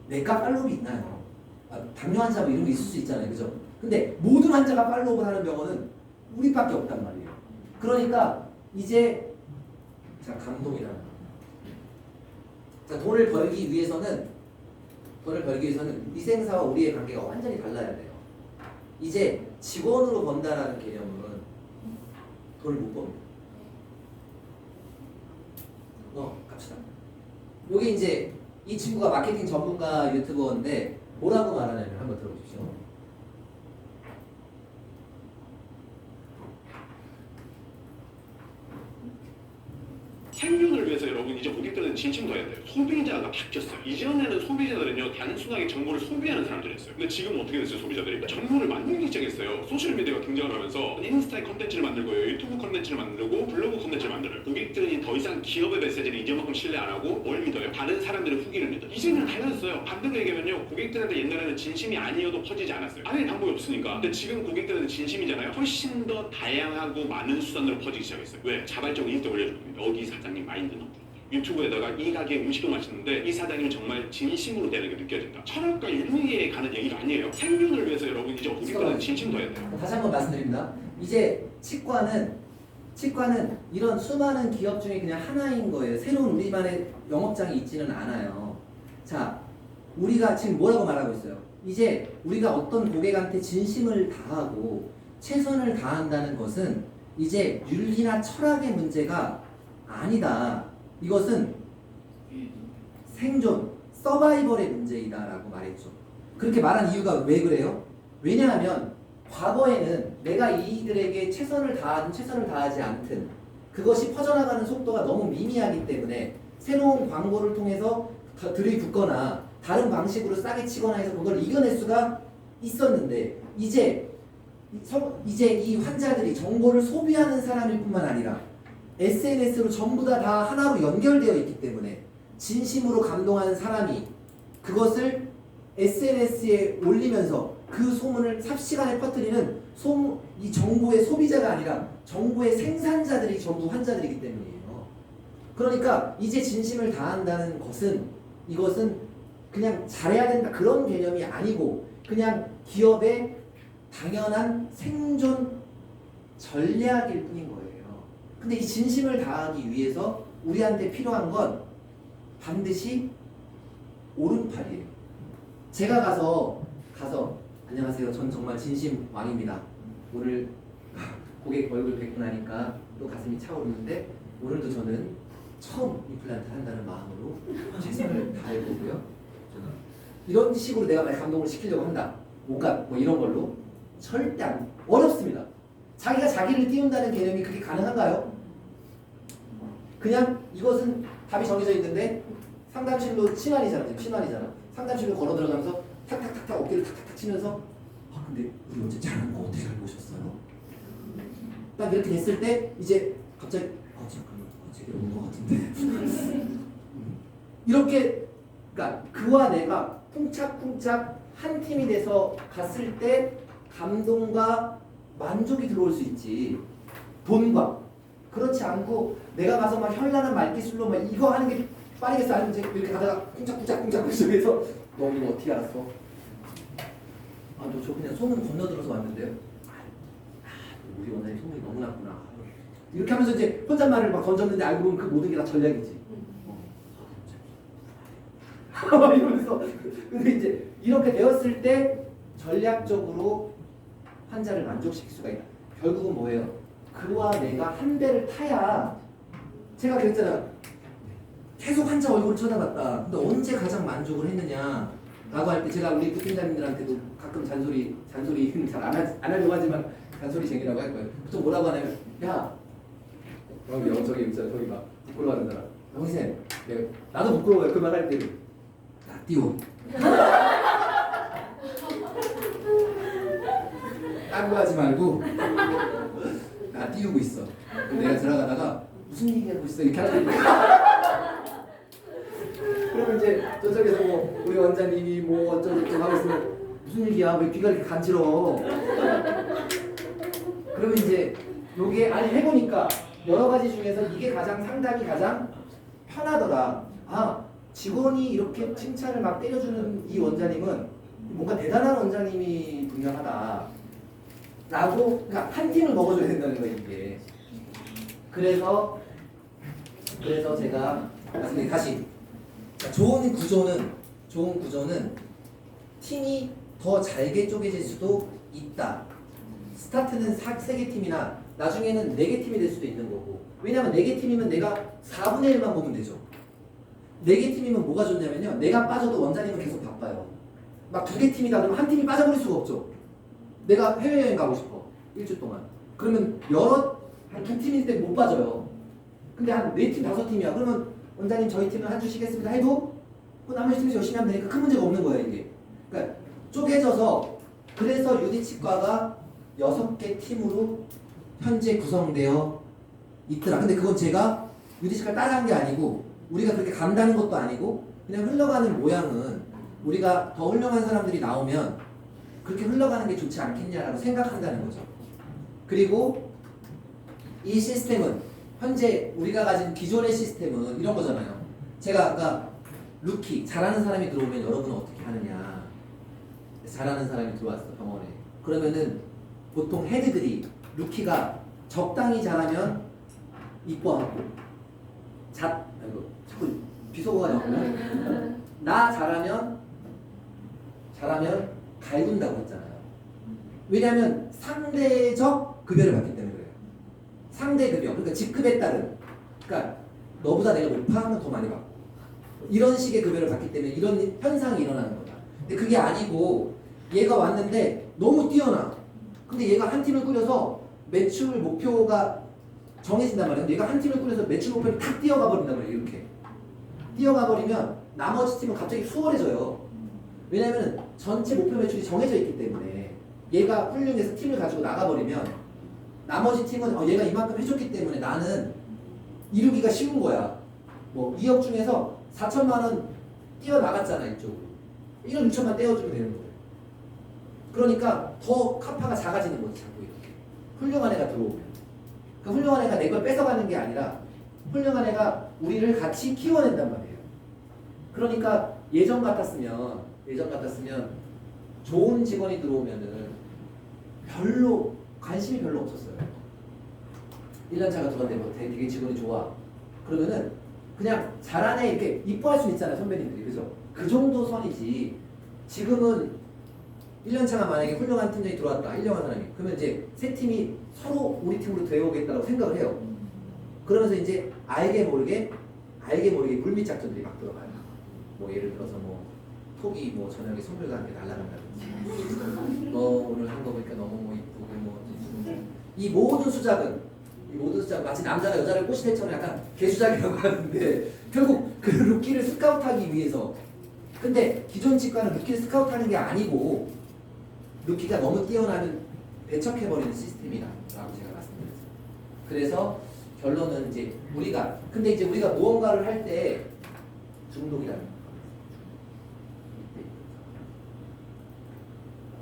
내과 팔로우업이 있나요? 당뇨 환자 뭐 이런 게 있을 수 있잖아요. 그죠? 근데 모든 환자가 팔로우업을 하는 병원은 우리밖에 없단 말이에요. 그러니까 이제 자, 감동이라는 거. 자, 돈을 벌기 위해서는 위생사와 우리의 관계가 완전히 달라야 돼요. 이제 직원으로 번다라는 개념은 돈을 못 법니다. 갑시다. 여기 이제 이 친구가 마케팅 전문가 유튜버인데 뭐라고 말하냐면 한번 들어보십시오. 생존을 위해서 여러분 이제 고객들은 진심 더 해야 돼요. 소비자가 바뀌었어요. 이전에는 소비자들은요 단순하게 정보를 소비하는 사람들이었어요. 근데 지금은 어떻게 됐어요? 소비자들이 정보를 만들기 시작했어요. 소셜미디어가 등장을 하면서 인스타에 컨텐츠를 만들고요, 유튜브 컨텐츠를 만들고 블로그 컨텐츠를 만들어요. 고객들은 더 이상 기업의 메시지를 이전만큼 신뢰 안 하고 뭘 믿어요? 다른 사람들의 후기를 믿어요. 이제는 달라졌어요. 반대로 얘기하면요, 고객들한테 옛날에는 진심이 아니어도 퍼지지 않았어요. 아예 방법이 없으니까. 근데 지금 고객들은 진심이잖아요. 훨씬 더 다양하고 많은 수단으로 퍼지기 시작했어요. 왜? 자발적으로 인스타 올려줄 겁니다. 여기 사장님 마인드는 유튜브에다가 이 가게 음식도 맛있는데 이 사장님은 정말 진심으로 되는 게 느껴진다. 철학과 윤리에 가는 얘기가 아니에요. 생존을 위해서 여러분 이제 고객들은 진심 더 해야 돼요. 다시 한번 말씀드립니다. 이제 치과는 이런 수많은 기업 중에 그냥 하나인 거예요. 새로운 우리만의 영업장이 있지는 않아요. 자, 우리가 지금 뭐라고 말하고 있어요? 이제 우리가 어떤 고객한테 진심을 다하고 최선을 다한다는 것은 이제 윤리나 철학의 문제가 아니다. 이것은 생존, 서바이벌의 문제이다라고 말했죠. 그렇게 말한 이유가 왜 그래요? 왜냐하면 과거에는 내가 이들에게 최선을 다하든 최선을 다하지 않든 그것이 퍼져나가는 속도가 너무 미미하기 때문에 새로운 광고를 통해서 들이붓거나 다른 방식으로 싸게 치거나 해서 그걸 이겨낼 수가 있었는데 이제 이 환자들이 정보를 소비하는 사람일 뿐만 아니라 SNS로 전부 다 하나로 연결되어 있기 때문에 진심으로 감동하는 사람이 그것을 SNS에 올리면서 그 소문을 삽시간에 퍼뜨리는 이 정보의 소비자가 아니라 정보의 생산자들이 전부 환자들이기 때문이에요. 그러니까 이제 진심을 다한다는 것은 이것은 그냥 잘해야 된다 그런 개념이 아니고 그냥 기업의 당연한 생존 전략일 뿐인 거예요. 근데 이 진심을 다하기 위해서 우리한테 필요한 건 반드시 오른팔이에요. 제가 가서 안녕하세요. 전 정말 진심 왕입니다. 오늘 고객 얼굴 뵙고 나니까 또 가슴이 차오르는데 오늘도 저는 처음 임플란트 한다는 마음으로 최선을 다할 거고요. 이런 식으로 내가 만약 감동을 시키려고 한다. 뭔가 뭐 이런 걸로 절대 어렵습니다. 자기가 자기를 띄운다는 개념이 그게 가능한가요? 그냥 이것은 답이 정해져 있는데 상담실로 신환이잖아. 상담실로 걸어 들어가면서 탁탁탁탁 어깨를 탁탁탁 치면서 근데 우리 어제 잘한 거 어떻게 알고 오셨어요? 딱 이렇게 됐을 때 이제 갑자기 잠깐만 제대로 온 거 같은데 이렇게 그러니까 그와 내가 쿵짝쿵짝 한 팀이 돼서 갔을 때 감동과 만족이 들어올 수 있지 돈과 그렇지 않고 내가 가서 막 현란한 말기술로 막 이거 하는 게 빠르겠어 아니면 이제 이렇게 가다가 쿵짝쿵짝 해서 너 이거 어떻게 알았어? 너 저 그냥 소문 건너들어서 왔는데요. 우리 원장님 소문이 너무 났구나. 이렇게 하면서 이제 혼잣말을 막 던졌는데 알고 보면 그 모든 게 다 전략이지. 이러면서 근데 이제 이렇게 되었을 때 전략적으로 환자를 만족시킬 수가 있다. 결국은 뭐예요? 그와 내가 한 배를 타야 제가 그랬잖아. 계속 환자 얼굴을 쳐다봤다. 근데 언제 가장 만족을 했느냐? 라고 할 때 제가 우리 부팀장님들한테도 가끔 잔소리 잘 안 하려고 하지만 잔소리쟁이라고 할 거예요. 보통 뭐라고 하냐면 저기 막 부끄러워하는 사람 형님 나도 부끄러워요. 그 말 할 때는 나 띄워 딴 거 하지 말고 나 띄우고 있어. 내가 들어가다가 무슨 얘기하고 있어 이렇게 하는 그러면 이제 저쪽에서 뭐 우리 원장님이 뭐 어쩌고저쩌고 하고 있으면 무슨 얘기야 왜 귀가 이렇게 간지러워. 그러면 이제 요게 아니 해보니까 여러 가지 중에서 이게 가장 상담이 가장 편하더라. 아, 직원이 이렇게 칭찬을 막 때려주는 이 원장님은 뭔가 대단한 원장님이 분명하다. 라고, 그러니까 한 팀을 먹어줘야 된다는 거예요, 이게. 그래서 제가 말씀드린 다시 좋은 구조는 팀이 더 잘게 쪼개질 수도 있다. 스타트는 3개 팀이나 나중에는 4개 팀이 될 수도 있는 거고. 왜냐면 4개 팀이면 내가 4분의 1만 보면 되죠. 4개 팀이면 뭐가 좋냐면요. 내가 빠져도 원장님은 계속 바빠요. 막 2개 팀이다 그러면 한 팀이 빠져버릴 수가 없죠. 내가 해외여행 가고 싶어. 일주 동안. 그러면 한 2팀일 때 못 빠져요. 근데 한 4팀, 5팀이야. 그러면 원장님 저희 팀은 한 주 쉬겠습니다 해도 그 나머지 팀에서 열심히 하면 되니까 큰 문제가 없는 거예요, 이게. 그러니까 쪼개져서 그래서 유디치과가 6개 팀으로 현재 구성되어 있더라. 근데 그건 제가 유디치과를 따라한 게 아니고 우리가 그렇게 간다는 것도 아니고 그냥 흘러가는 모양은 우리가 더 훌륭한 사람들이 나오면 그렇게 흘러가는 게 좋지 않겠냐라고 생각한다는 거죠. 그리고 이 시스템은 현재 우리가 가진 기존의 시스템은 이런 거잖아요. 제가 아까 루키 잘하는 사람이 들어오면 여러분은 어떻게 하느냐. 잘하는 사람이 들어왔어 병원에. 그러면은 보통 헤드들이 루키가 적당히 잘하면 이뻐하고 아이고 자꾸 비속어가 나오네. 나 잘하면 갈군다고 했잖아요. 왜냐하면 상대적 급여를 받기 때문에 그래요. 상대 급여, 그러니까 직급에 따른, 그러니까 너보다 내가 높아하면 더 많이 받고 이런 식의 급여를 받기 때문에 이런 현상이 일어나는 거다. 근데 그게 아니고 얘가 왔는데 너무 뛰어나. 근데 얘가 한 팀을 꾸려서 매출 목표가 정해진단 말이에요. 얘가 한 팀을 꾸려서 매출 목표를 탁 뛰어가 버린단 말이에요. 이렇게 뛰어가 버리면 나머지 팀은 갑자기 수월해져요. 왜냐하면 전체 목표 매출이 정해져 있기 때문에 얘가 훌륭해서 팀을 가지고 나가버리면 나머지 팀은 얘가 이만큼 해줬기 때문에 나는 이루기가 쉬운 거야. 뭐 2억 중에서 4천만 원 뛰어나갔잖아 이쪽으로. 1억 6천만 떼어주면 되는 거예요. 그러니까 더 카파가 작아지는 거지 자꾸 이렇게. 훌륭한 애가 들어오면. 그 훌륭한 애가 내 걸 뺏어가는 게 아니라 훌륭한 애가 우리를 같이 키워낸단 말이에요. 그러니까 예전 같았으면 좋은 직원이 들어오면은 별로 관심이 별로 없었어요. 1년차가 들어왔는데 뭐 되게 직원이 좋아. 그러면은 그냥 잘하네 이렇게 이뻐할 수 있잖아요 선배님들이. 그죠? 그 정도 선이지. 지금은 1년차가 만약에 훌륭한 팀장이 들어왔다. 훌륭한 사람이. 그러면 이제 세 팀이 서로 우리 팀으로 되어오겠다고 생각을 해요. 그러면서 이제 알게 모르게 물밑 작전들이 막 들어가요. 뭐 예를 들어서 뭐 톡이 뭐 저녁에 선물과 함께 날라간다든지 너 오늘 한 거 보니까 너무 뭐 이쁘고 뭐 이 모든 수작은 마치 남자가 여자를 꼬실 때처럼 약간 개수작이라고 하는데 결국 그 루키를 스카우트하기 위해서. 근데 기존 치과는 루키를 스카우트하는 게 아니고 루키가 너무 뛰어나면 배척해버리는 시스템이다 라고 제가 말씀드렸어요. 그래서 결론은 이제 우리가 무언가를 할 때 중독이라는 거.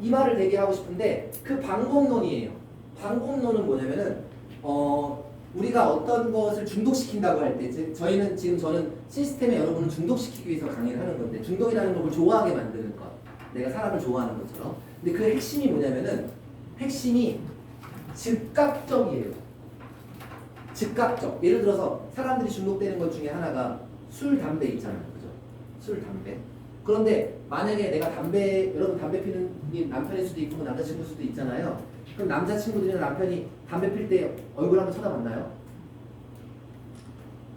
이 말을 되게 하고 싶은데 그 방법론이에요. 방법론은 뭐냐면은 우리가 어떤 것을 중독시킨다고 할 때 저는 시스템에 여러분을 중독시키기 위해서 강의를 하는 건데 중독이라는 걸 좋아하게 만드는 것. 내가 사람을 좋아하는 것처럼. 근데 그 핵심이 뭐냐면은 핵심이 즉각적이에요. 즉각적. 예를 들어서 사람들이 중독되는 것 중에 하나가 술, 담배 있잖아요. 그죠? 술, 담배. 그런데 만약에 내가 여러분 담배 피는 게 남편일 수도 있고 남자친구일 수도 있잖아요. 그럼 남자친구들이나 남편이 담배 필 때 얼굴 한번 쳐다봤나요?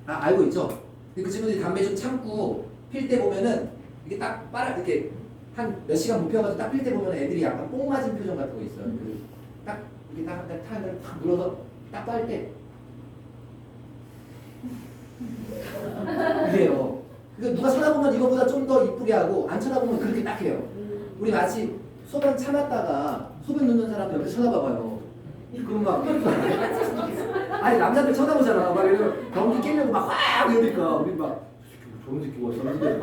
알고 있죠? 그 친구들이 담배 좀 참고 필 때 보면은 이게 딱 이렇게 한 몇 시간 못 펴가지고 딱 필 때 보면 애들이 약간 뽕 맞은 표정 같은 거 있어요. 이게 탁 눌러서 딱 빨 때 이래요. 그러니까 누가 쳐다보면 이거보다 좀 더 이쁘게 하고 안 쳐다보면 그렇게 딱 해요. 우리 마치 소변 참았다가 소변 넣는 사람 옆에 쳐다봐봐요. 그럼 막 아니 남자들 쳐다보잖아. 막 이러면 경기 깨려고 막 이러니까 우리 막 좋은 새끼 왔었는데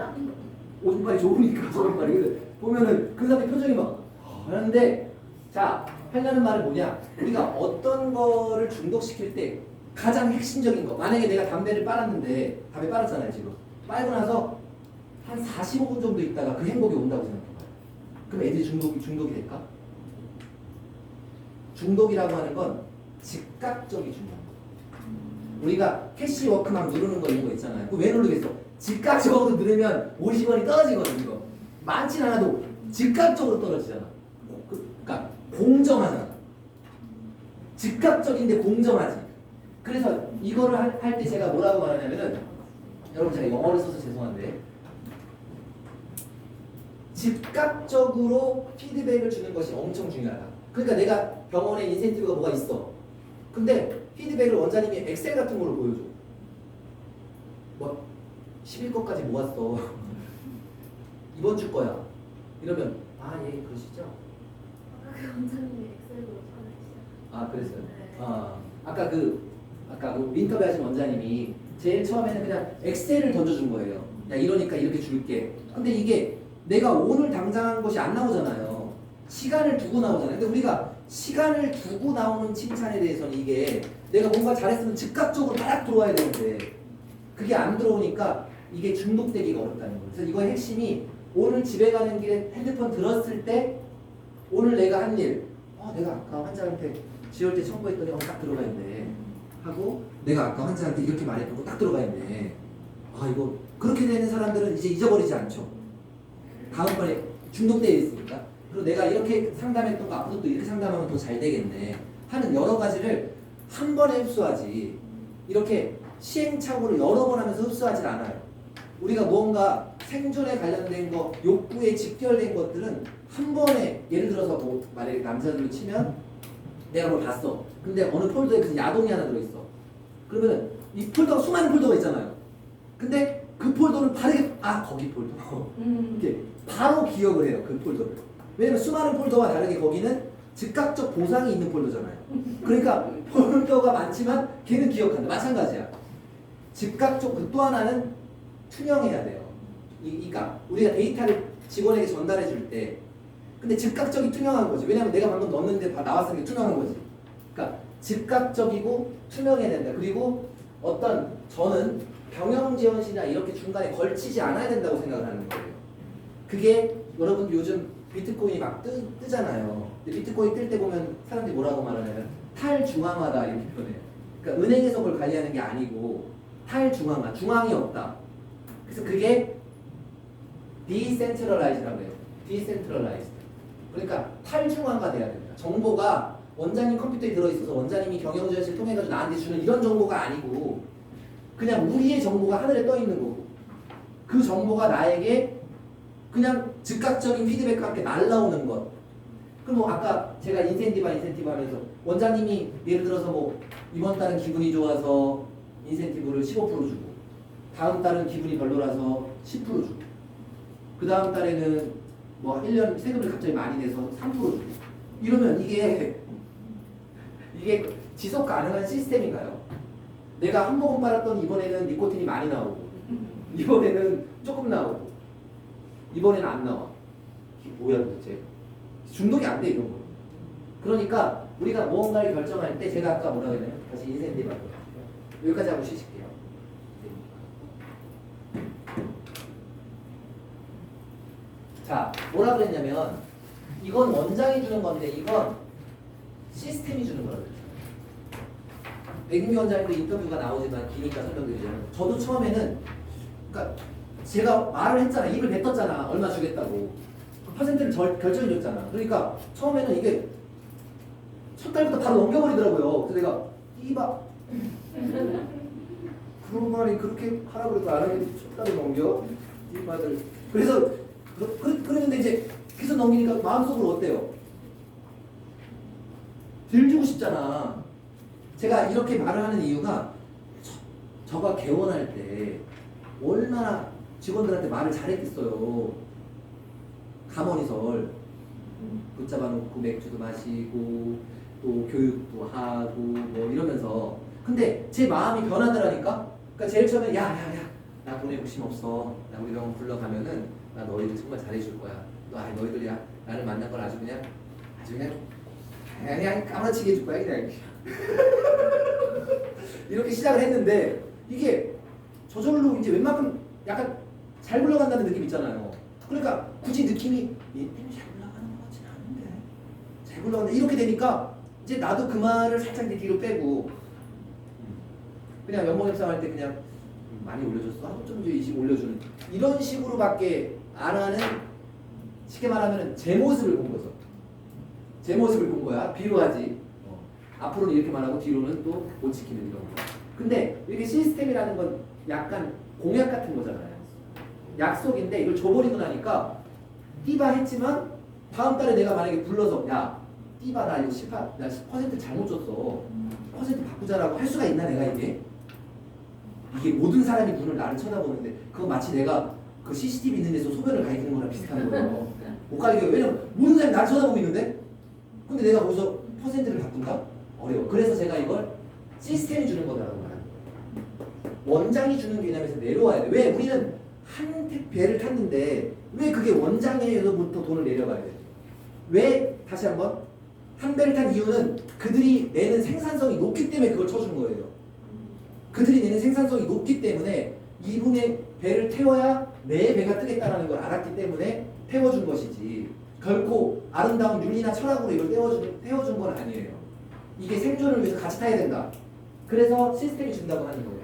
오줌발이 좋으니까 소변발이 보면은 그 사람의 표정이 막 하는데 자 하려는 말은 뭐냐? 우리가 어떤 거를 중독시킬 때 가장 핵심적인 거. 만약에 내가 담배 빨았잖아요 지금. 빨고 나서 한 45분 정도 있다가 그 행복이 온다고 생각해봐요. 그럼 애들이 중독이 될까? 중독이라고 하는 건 즉각적인 중독. 우리가 캐시워크 막 누르는 거 이런 거 있잖아요. 그거 왜 누르겠어? 즉각적으로 누르면 50원이 떨어지거든. 이거 많진 않아도 즉각적으로 떨어지잖아. 그러니까 공정하잖아. 즉각적인데 공정하지. 그래서 이거를 할 때 제가 뭐라고 말하냐면은, 여러분 제가 영어를 써서 죄송한데, 즉각적으로 피드백을 주는 것이 엄청 중요하다. 그러니까 내가 병원에 인센티브가 뭐가 있어. 근데 피드백을 원장님이 엑셀 같은 걸로 보여줘. 뭐 10일 것까지 모았어. 이번 주 거야. 이러면 예 그러시죠? 그 원장님이 엑셀로 전화주세요. 아 그랬어요? 네. 아까 그 인터뷰 하신 원장님이 제일 처음에는 그냥 엑셀을 던져준 거예요. 야 이러니까 이렇게 줄게. 근데 이게 내가 오늘 당장 한 것이 안 나오잖아요. 시간을 두고 나오잖아요. 근데 우리가 시간을 두고 나오는 칭찬에 대해서는 이게 내가 뭔가 잘했으면 즉각적으로 딱 들어와야 되는데 그게 안 들어오니까 이게 중독되기가 어렵다는 거예요. 그래서 이거의 핵심이 오늘 집에 가는 길에 핸드폰 들었을 때 오늘 내가 한 일, 내가 아까 환자한테 지울 때 청구했더니 딱 들어가 있네 하고 내가 아까 환자한테 이렇게 말했던 거 딱 들어가 있네. 이거 그렇게 되는 사람들은 이제 잊어버리지 않죠. 다음번에 중독되어 있으니까. 그리고 내가 이렇게 상담했던 거 앞으로 또 이렇게 상담하면 더 잘 되겠네 하는 여러 가지를 한 번에 흡수하지 이렇게 시행착오를 여러 번 하면서 흡수하지 않아요. 우리가 무언가 생존에 관련된 거, 욕구에 직결된 것들은 한 번에, 예를 들어서 뭐 만약에 남자들로 치면 내가 뭘 봤어. 근데 어느 폴더에 무슨 야동이 하나 들어있어. 그러면 이 폴더가 수많은 폴더가 있잖아요. 근데 그 폴더는 바르게 거기 폴더 이렇게 바로 기억을 해요. 그 폴더를. 왜냐면 수많은 폴더와 다르게 거기는 즉각적 보상이 있는 폴더잖아요. 그러니까 폴더가 많지만 걔는 기억한다. 마찬가지야. 즉각적 또 하나는 투명해야 돼요. 그러니까 우리가 데이터를 직원에게 전달해 줄 때 근데 즉각적이 투명한 거지. 왜냐면 내가 방금 넣었는데 나왔으니까 투명한 거지. 그러니까 즉각적이고 투명해야 된다. 그리고 저는 경영지원실이나 이렇게 중간에 걸치지 않아야 된다고 생각을 하는 거예요. 그게 여러분 요즘 비트코인이 막 뜨잖아요. 근데 비트코인 뜰 때 보면 사람들이 뭐라고 말하냐면 탈중앙화다 이렇게 표현해요. 그러니까 은행에서 그걸 관리하는 게 아니고 탈중앙화, 중앙이 없다. 그래서 그게 디센트럴라이즈라고 해요. 디센트럴라이즈. 그러니까 탈중앙화 돼야 됩니다. 정보가 원장님 컴퓨터에 들어있어서 원장님이 경영지원실 통해가지고 나한테 주는 이런 정보가 아니고 그냥 우리의 정보가 하늘에 떠 있는 거고 그 정보가 나에게 그냥 즉각적인 피드백과 함께 날라오는 것. 그럼 뭐 아까 제가 인센티브 하면서 원장님이 예를 들어서 뭐 이번 달은 기분이 좋아서 인센티브를 15% 주고 다음 달은 기분이 별로라서 10% 주고 그 다음 달에는 뭐 1년 세금을 갑자기 많이 내서 3% 주고 이러면 이게 지속 가능한 시스템인가요? 내가 한 모금 빨았더니 이번에는 니코틴이 많이 나오고 이번에는 조금 나오고 이번에는 안 나와. 이게 뭐야 도대체? 중독이 안 돼 이런 거. 그러니까 우리가 무언가를 결정할 때 제가 아까 뭐라고 했나요? 다시 인센티브 하고 여기까지 하고 쉬실게요. 자, 뭐라 그랬냐면 이건 원장이 주는 건데 이건 시스템이 주는 거거든요. 백미 원장님도 인터뷰가 나오지만 기니까 설명드리자면 저도 처음에는 그러니까 제가 말을 했잖아. 입을 뱉었잖아. 얼마 주겠다고. 그 퍼센트를 결정해줬잖아. 그러니까 처음에는 이게 첫 달부터 바로 넘겨버리더라고요. 그래서 내가 그런 말이 그렇게 하라고 해도 안 하겠지. 첫 달을 넘겨? 이 말들. 그래서 그랬는데 이제 계속 넘기니까 마음속으로 어때요? 덜 주고 싶잖아. 제가 이렇게 말을 하는 이유가 저가 개원할 때 얼마나 직원들한테 말을 잘했겠어요. 가머니설 붙잡아놓고 맥주도 마시고 또 교육도 하고 뭐 이러면서 근데 제 마음이 변하더라니까. 그러니까 제일 처음에 야야야 나 돈에 욕심 없어. 나 우리 병원 불러가면은 나 너희들 정말 잘해줄 거야. 너희들이 나를 만난 걸 아주 그냥 그냥 까마치게 해줄 거야 그냥. 이렇게 시작을 했는데 이게 저절로 이제 웬만큼 약간 잘 굴러간다는 느낌 있잖아요. 그러니까 굳이 느낌이 얘 때문에 잘 굴러가는 것 같지는 않은데 잘 굴러간다 이렇게 되니까 이제 나도 그 말을 살짝 이제 뒤로 빼고 그냥 연봉 협상할 때 그냥 많이 올려줬어 하고 좀 이제 올려주는 이런 식으로밖에 안 하는 쉽게 말하면 제 모습을 본 거죠. 제 모습을 본 거야. 비로하지. 앞으로는 이렇게 말하고 뒤로는 또 못 지키는 이런 거. 근데 이렇게 시스템이라는 건 약간 공약 같은 거잖아요. 약속인데 이걸 줘버리고 나니까 띠바 했지만 다음 달에 내가 만약에 불러서 야 띠바 나 이거 10% 잘못 줬어. 퍼센트 바꾸자라고 할 수가 있나 내가 이게? 이게 모든 사람이 눈을 나를 쳐다보는데 그거 마치 내가 그 CCTV 있는 데서 소변을 가리키는 거랑 비슷한 거예요. 못 가리켜요. 왜냐면 모든 사람이 나를 쳐다보고 있는데 근데 내가 거기서 퍼센트를 바꾼다? 어려워. 그래서 제가 이걸 시스템이 주는 거다라고 말합니다. 원장이 주는 개념에서 내려와야 돼. 왜? 우리는 한 배를 탔는데 왜 그게 원장에서부터 돈을 내려가야 돼? 왜? 다시 한번 한 배를 탄 이유는 그들이 내는 생산성이 높기 때문에 그걸 쳐준 거예요. 그들이 내는 생산성이 높기 때문에 이분의 배를 태워야 내 배가 뜨겠다는 걸 알았기 때문에 태워준 것이지 결코 아름다운 윤리나 철학으로 이걸 태워준 건 아니에요. 이게 생존을 위해서 같이 타야 된다. 그래서 시스템이 준다고 하는 거예요.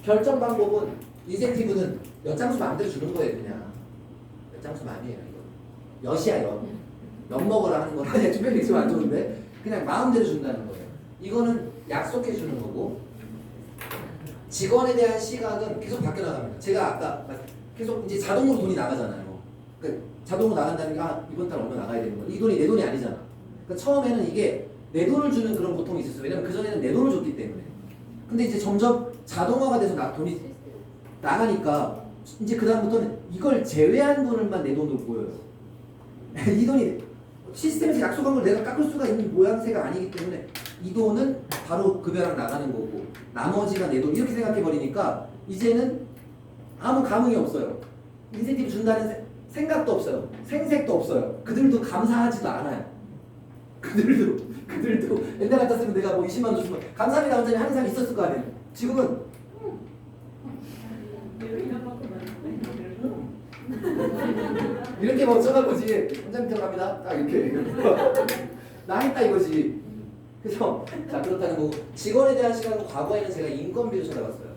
결정 방법은 인센티브는 몇 장수 마음대로 주는 거예요. 그냥 몇 장수 마음이에요. 이거 엿이야 엿. 엿 먹으라 하는 거라 주변 믹스가 안 좋은데 그냥 마음대로 준다는 거예요. 이거는 약속해 주는 거고 직원에 대한 시각은 계속 바뀌어 나갑니다. 제가 아까 계속 이제 자동으로 돈이 나가잖아요. 그러니까 자동으로 나간다는 게 이번 달 얼마 나가야 되는 거야. 이 돈이 내 돈이 아니잖아. 그러니까 처음에는 이게 내 돈을 주는 그런 고통이 있었어요. 왜냐면 그전에는 내 돈을 줬기 때문에. 근데 이제 점점 자동화가 돼서 돈이 나가니까 이제 그다음부터는 이걸 제외한 돈을만 내 돈으로 보여요. 이 돈이 시스템에서 약속한 걸 내가 깎을 수가 있는 모양새가 아니기 때문에 이 돈은 바로 급여랑 나가는 거고 나머지가 내 돈 이렇게 생각해 버리니까 이제는 아무 감흥이 없어요. 인센티브 준다는 생각도 없어요. 생색도 없어요. 그들도 감사하지도 않아요. 그들도 옛날 같았으면 내가 뭐 20만 원 줬으면 감사합니다 원장님 하는 사람이 있었을 거 아니에요. 지금은 이렇게 뭐 쳐다보지 원장님 들어갑니다 딱 이렇게 나 했다 이거지. 그래서 자 그렇다는 거고 직원에 대한 시각은 과거에는 제가 인건비로 쳐다봤어요.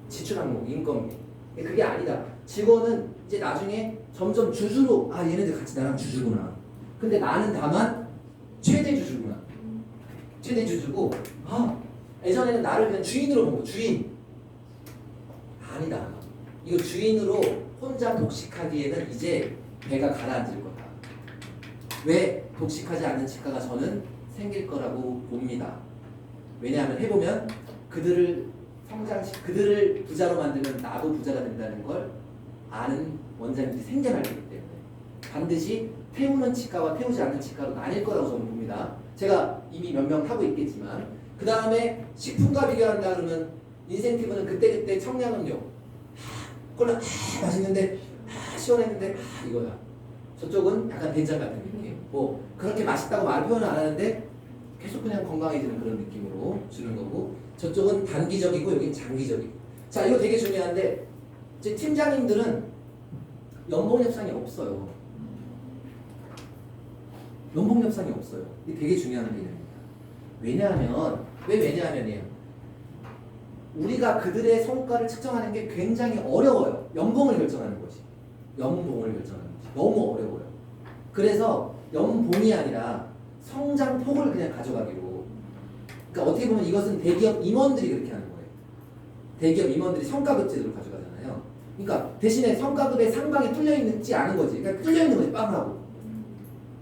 지출 항목 인건비. 그게 아니다. 직원은 이제 나중에 점점 주주로 얘네들 같이 나랑 주주구나. 근데 나는 다만 최대 주주구나. 최대 주주고 예전에는 나를 그냥 주인으로 본 거. 주인. 아니다. 이거 주인으로 혼자 독식하기에는 이제 배가 가라앉을 거다. 왜 독식하지 않는 치과가 저는 생길 거라고 봅니다. 왜냐하면 해보면 그들을 부자로 만들면 나도 부자가 된다는 걸 아는 원장님들이 생겨날 거기 때문에 반드시 태우는 치과와 태우지 않는 치과로 나뉠 거라고 저는 봅니다. 제가 이미 몇 명 타고 있겠지만 그 다음에 식품과 비교한다 그러면 인센티브는 그때그때 청량음료 콜라 맛있는데 시원했는데 이거야. 저쪽은 약간 된장 같은 느낌. 뭐 그렇게 맛있다고 말 표현을 안 하는데 계속 그냥 건강해지는 그런 느낌으로 주는 거고 저쪽은 단기적이고 여긴 장기적이고. 자 이거 되게 중요한데 제 팀장님들은 연봉 협상이 없어요. 연봉 협상이 없어요. 이게 되게 중요한 개념입니다. 왜냐하면이에요. 우리가 그들의 성과를 측정하는 게 굉장히 어려워요. 연봉을 결정하는 것이. 연봉을 결정하는 것이. 너무 어려워요. 그래서 연봉이 아니라 성장폭을 그냥 가져가기로. 그러니까 어떻게 보면 이것은 대기업 임원들이 그렇게 하는 거예요. 대기업 임원들이 성과급 제도를 가져가잖아요. 그러니까 대신에 성과급의 상방이 뚫려 있지 않은 거지. 그러니까 뚫려 있는 거지. 빵하고.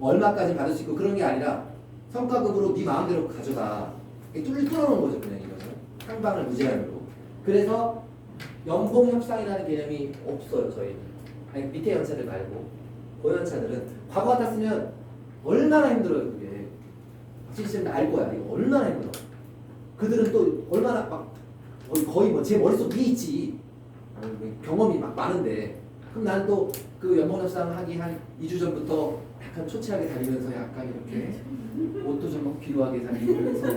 얼마까지 받을 수 있고 그런 게 아니라 성과급으로 네 마음대로 가져가. 뚫어놓은 거죠. 그냥 이거는. 상방을 무제한으로. 그래서 연봉 협상이라는 개념이 없어요. 저희는. 아니, 밑에 연차들 말고 고연차들은 과거 같았으면 얼마나 힘들어요. 그게. 시스템도 알 거야. 이거 얼마나 힘들어. 그들은 또 얼마나 막 거의 뭐 제 머릿속 위에 있지. 경험이 막 많은데 그럼 나는 또 그 연봉 협상 하기 한 2주 전부터 약간 초췌하게 다니면서 약간 이렇게 옷도 좀 비루하게 다니면서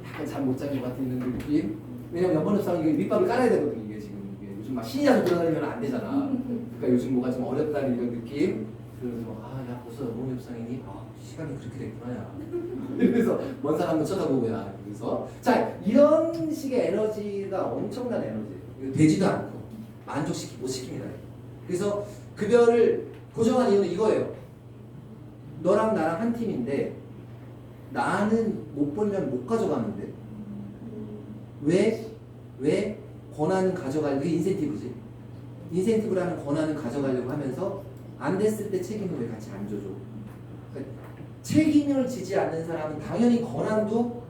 약간 잠 못 잔 것 같은 느낌. 왜냐면 연번호상 이게 밑밥을 깔아야 되거든요. 이게 지금 이게 요즘 막 신이 나서 돌아다니면 안 되잖아. 그러니까 요즘 뭐가 좀 어렵다는 이런 느낌. 그래서 야 벌써 연번호상이니 시간이 그렇게 됐구나 야. 그래서 먼 사람도 쳐다보고 야. 그래서 자 이런 식의 에너지가 엄청난 에너지예요. 되지도 않고 만족시키 못 시킵니다. 그래서 급여를 고정한 이유는 이거예요. 너랑 나랑 한 팀인데 나는 못 벌면 못 가져가는데 왜 권한은 가져가려고 그게 인센티브지. 인센티브라는 권한은 가져가려고 하면서 안 됐을 때 책임을 왜 같이 안 줘줘. 그러니까 책임을 지지 않는 사람은 당연히 권한도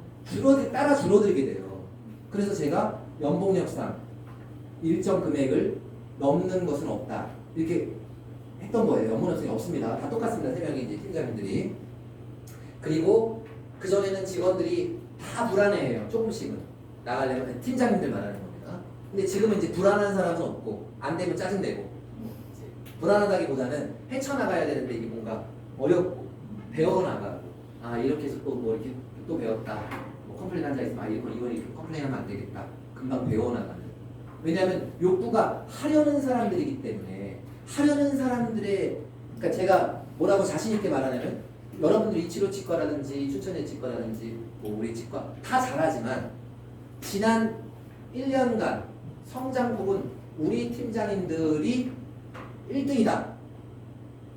따라 줄어들게 돼요. 그래서 제가 연봉협상 일정 금액을 넘는 것은 없다 이렇게 했던 거예요. 연봉협상이 없습니다. 다 똑같습니다. 3명의 이제 팀장님들이. 그리고 그전에는 직원들이 다 불안해해요. 조금씩은 나가려면 팀장님들 말하는 겁니다. 근데 지금은 이제 불안한 사람은 없고 안 되면 짜증내고 이제 불안하다기보다는 헤쳐나가야 되는데 이게 뭔가 어렵고 배워나가고 이렇게 해서 또 뭐 이렇게 또 배웠다. 뭐 컴플레인 한자 있으면 이건 이렇게 컴플레인하면 안 되겠다. 금방 배워나가는. 왜냐하면 욕구가 하려는 사람들이기 때문에 하려는 사람들의 그러니까 제가 뭐라고 자신 있게 말하냐면 여러분들 이치로 치과라든지 추천의 치과라든지 뭐 우리 치과 다 잘하지만 지난 1년간 성장폭은 우리 팀장님들이 1등이다.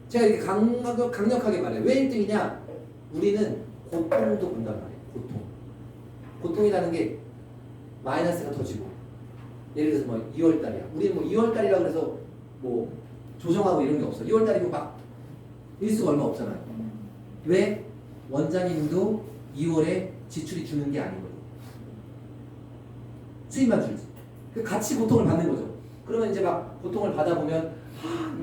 제가 이렇게 강력하게 말해요. 왜 1등이냐? 우리는 고통도 본단 말이에요. 고통이라는 게 마이너스가 터지고 예를 들어서 뭐 2월달이야. 우리는 뭐 2월달이라 그래서 뭐 조정하고 이런 게 없어. 2월달이면 막 일수가 얼마 없잖아요. 왜? 원장님도 2월에 지출이 주는 게 아니거든요. 수입만 줄지. 같이 고통을 받는 거죠. 그러면 이제 막 고통을 받아보면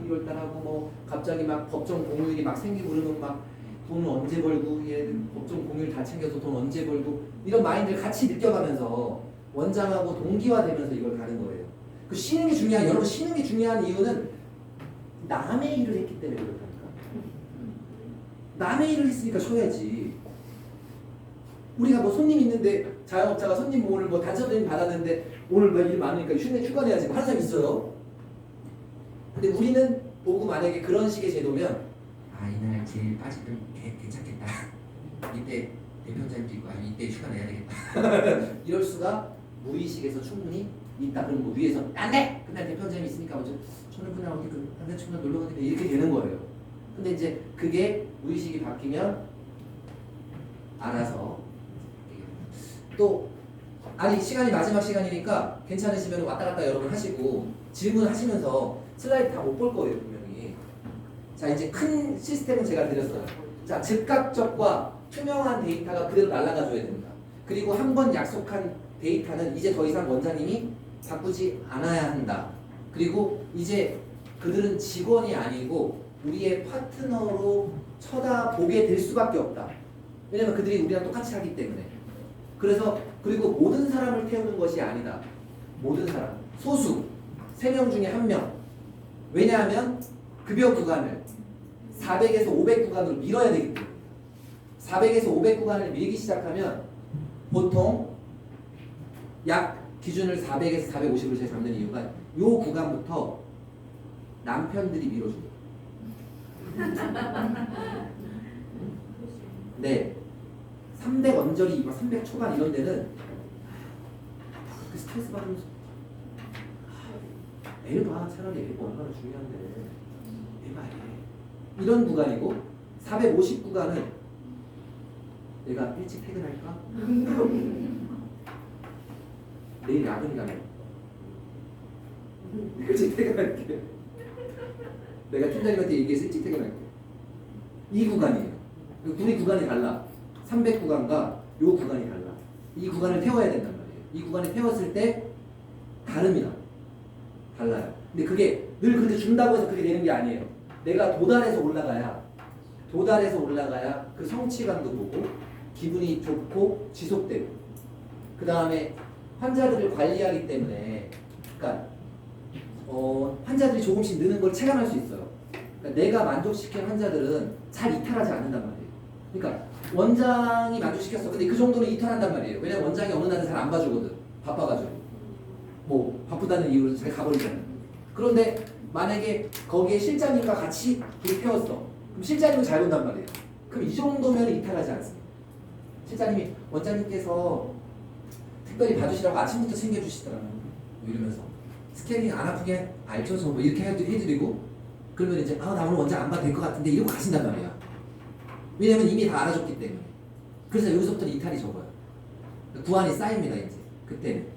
2월달하고 뭐 갑자기 막 법정 공휴일이 막 생기고 그러면 막 돈을 언제 벌고 얘 법정 공휴일 다 챙겨서 돈 언제 벌고 이런 마인드를 같이 느껴가면서 원장하고 동기화되면서 이걸 가는 거예요. 그 쉬는 게 중요한 여러분 쉬는 게 중요한 이유는 남의 일을 했기 때문에 그렇다니까. 남의 일을 했으니까 쉬어야지. 우리가 뭐 손님 있는데 자영업자가 손님 오늘 뭐 단체손님 받았는데 오늘 뭐 일 많으니까 휴가 내야지 하는 사람 있어요. 근데 우리는 보고 만약에 그런 식의 제도면 이날 제일 빠지면 괜찮겠다. 이때 대표자님도 있고 이때 휴가 내야 되겠다. 이럴 수가 무의식에서 충분히 있다. 그럼 뭐 위에서 안 돼! 그날 대표자님이 있으니까 저는 그냥 어디 한 친구랑 놀러 가니까 이렇게 되는 거예요. 근데 이제 그게 무의식이 바뀌면 알아서 또 시간이 마지막 시간이니까 괜찮으시면 왔다 갔다 여러분 하시고 질문하시면서 슬라이드 다 못 볼 거예요 분명히. 자 이제 큰 시스템은 제가 드렸어요. 자 즉각적과 투명한 데이터가 그대로 날아가 줘야 됩니다. 그리고 한 번 약속한 데이터는 이제 더 이상 원장님이 바꾸지 않아야 한다. 그리고 이제 그들은 직원이 아니고 우리의 파트너로 쳐다보게 될 수밖에 없다. 왜냐면 그들이 우리랑 똑같이 하기 때문에. 그리고 모든 사람을 태우는 것이 아니다. 모든 사람. 소수. 3명 중에 1명. 왜냐하면 급여 구간을 400에서 500 구간으로 밀어야 되기 때문에. 400에서 500 구간을 밀기 시작하면 보통 약 기준을 400에서 450으로 제가 잡는 이유가 요 구간부터 남편들이 밀어줍니다. 네. 300 언저리, 300 초반 이런 데는 그 스트레스 받으면서 애를 봐. 차라리 애가 얼마나 중요한데 애가 애. 이런 구간이고 450 구간은 내가 일찍 퇴근할까? 내일 야근 가면 일찍 퇴근할게. 내가 팀장님한테 얘기해서 일찍 퇴근할게. 이 구간이에요. 우리 구간이 달라. 300 구간과 요 구간이 달라. 이 구간을 태워야 된단 말이에요. 이 구간을 태웠을 때 다릅니다. 달라요. 근데 그게 늘 그렇게 준다고 해서 그게 되는 게 아니에요. 내가 도달해서 올라가야 그 성취감도 보고 기분이 좋고 지속되고 그 다음에 환자들을 관리하기 때문에 그러니까 환자들이 조금씩 느는 걸 체감할 수 있어요. 그러니까 내가 만족시킨 환자들은 잘 이탈하지 않는단 말이에요. 그러니까 원장이 만족시켰어. 근데 그 정도는 이탈한단 말이에요. 왜냐면 원장이 어느 날은 잘 안 봐주거든. 바빠가지고. 뭐 바쁘다는 이유로 잘 가버리잖아요. 그런데 만약에 거기에 실장님과 같이 불이 펴었어. 그럼 실장님은 잘 본단 말이에요. 그럼 이 정도면 이탈하지 않습니다. 실장님이 원장님께서 특별히 봐주시라고 아침부터 챙겨주시더라. 뭐 이러면서 스케일링 안 아프게 알려서 뭐 이렇게 해드리고 그러면 이제 나 오늘 원장 안 봐도 될 것 같은데 이러고 가신단 말이야. 왜냐면 이미 다 알아줬기 때문에. 그래서 여기서부터 이탈이 적어요. 구안이 쌓입니다 이제 그때는.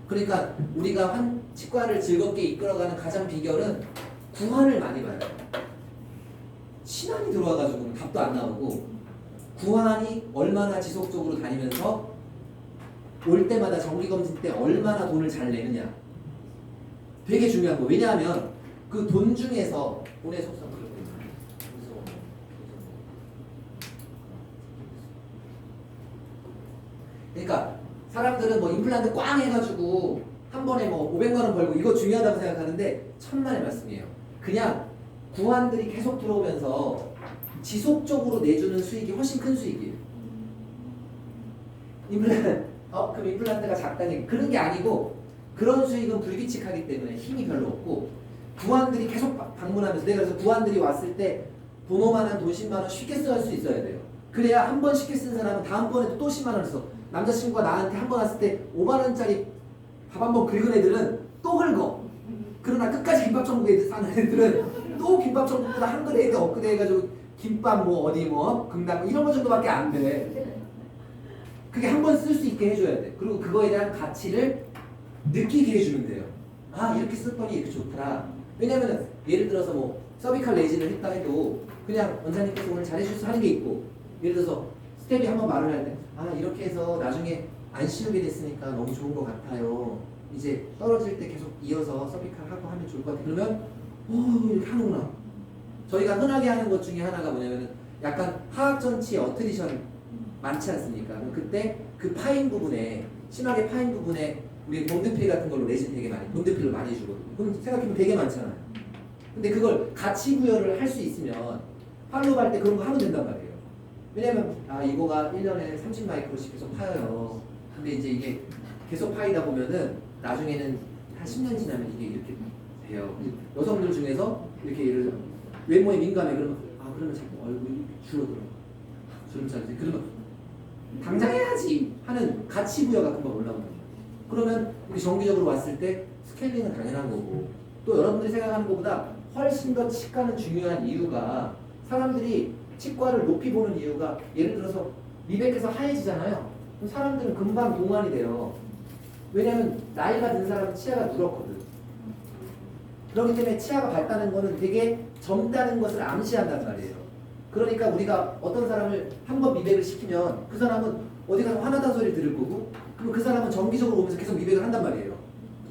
그러니까 우리가 치과를 즐겁게 이끌어가는 가장 비결은 구안을 많이 봐요. 신안이 들어와가지고 답도 안 나오고 구안이 얼마나 지속적으로 다니면서 올 때마다 정기검진 때 얼마나 돈을 잘 내느냐 되게 중요한 거. 왜냐하면 그 돈 중에서 돈의 속성 그러니까 사람들은 뭐 임플란트 꽝 해가지고 한 번에 뭐 500만 원 벌고 이거 중요하다고 생각하는데 천만의 말씀이에요. 그냥 구안들이 계속 들어오면서 지속적으로 내주는 수익이 훨씬 큰 수익이에요. 그럼 임플란트가 작다니 그런 게 아니고 그런 수익은 불규칙하기 때문에 힘이 별로 없고 구안들이 계속 방문하면서 내가 그래서 구안들이 왔을 때 돈 5만 원, 돈 10만 원 쉽게 쓸 수 있어야 돼요. 그래야 한 번 쉽게 쓴 사람은 다음번에도 또 10만 원을 써. 남자친구가 나한테 한 번 왔을 때 5만 원짜리 밥 한 번 긁은 애들은 또 긁어. 그러나 끝까지 김밥 천국에 사는 애들은 또 김밥 천국보다 한 그레이드 업그레이드 해가지고 김밥 뭐 어디 뭐 금당 이런 거 정도밖에 안 돼. 그게 한 번 쓸 수 있게 해줘야 돼. 그리고 그거에 대한 가치를 느끼게 해주면 돼요. 아 이렇게 썼더니 이렇게 좋더라. 왜냐면은 예를 들어서 뭐 서비칼 레이징을 했다 해도 그냥 원장님께서 오늘 잘해주셔서 하는 게 있고 예를 들어서 스텝이 한번 말을 할 때 아 이렇게 해서 나중에 안 씌우게 됐으니까 너무 좋은 것 같아요. 이제 떨어질 때 계속 이어서 서비칼 하고 하면 좋을 것 같아요. 그러면 오 이렇게 하는구나. 저희가 흔하게 하는 것 중에 하나가 뭐냐면은 약간 하악전치 어트리션 많지 않습니까? 그럼 그때 그 파인 부분에 심하게 파인 부분에 우리 본드필 같은 걸로 레진 되게 많이 본드필로 많이 주거든요. 그럼 생각해보면 되게 많잖아요. 근데 그걸 가치 부여를 할 수 있으면 팔로우 할 때 그런 거 하면 된단 말이에요. 왜냐면 이거가 1년에 30마이크로씩 계속 파여요. 근데 이제 이게 계속 파이다 보면은 나중에는 한 10년 지나면 이게 이렇게 돼요. 여성들 중에서 이렇게 예를 들어 외모에 민감해 그러면 그러면 자꾸 얼굴이 줄어들어. 주름살이 그러면 당장 해야지 하는 가치 부여가 금방 올라오거든요. 그러면 우리 정기적으로 왔을 때 스케일링은 당연한 거고 또 여러분들이 생각하는 것보다 훨씬 더 치과는 중요한 이유가 사람들이 치과를 높이 보는 이유가 예를 들어서 미백에서 하얘지잖아요. 그럼 사람들은 금방 동안이 돼요. 왜냐하면 나이가 든 사람은 치아가 누렇거든. 그렇기 때문에 치아가 밝다는 거는 되게 젊다는 것을 암시한단 말이에요. 그러니까 우리가 어떤 사람을 한번 미백을 시키면 그 사람은 어디 가서 화나다는 소리를 들을 거고 그럼 그 사람은 정기적으로 오면서 계속 미백을 한단 말이에요.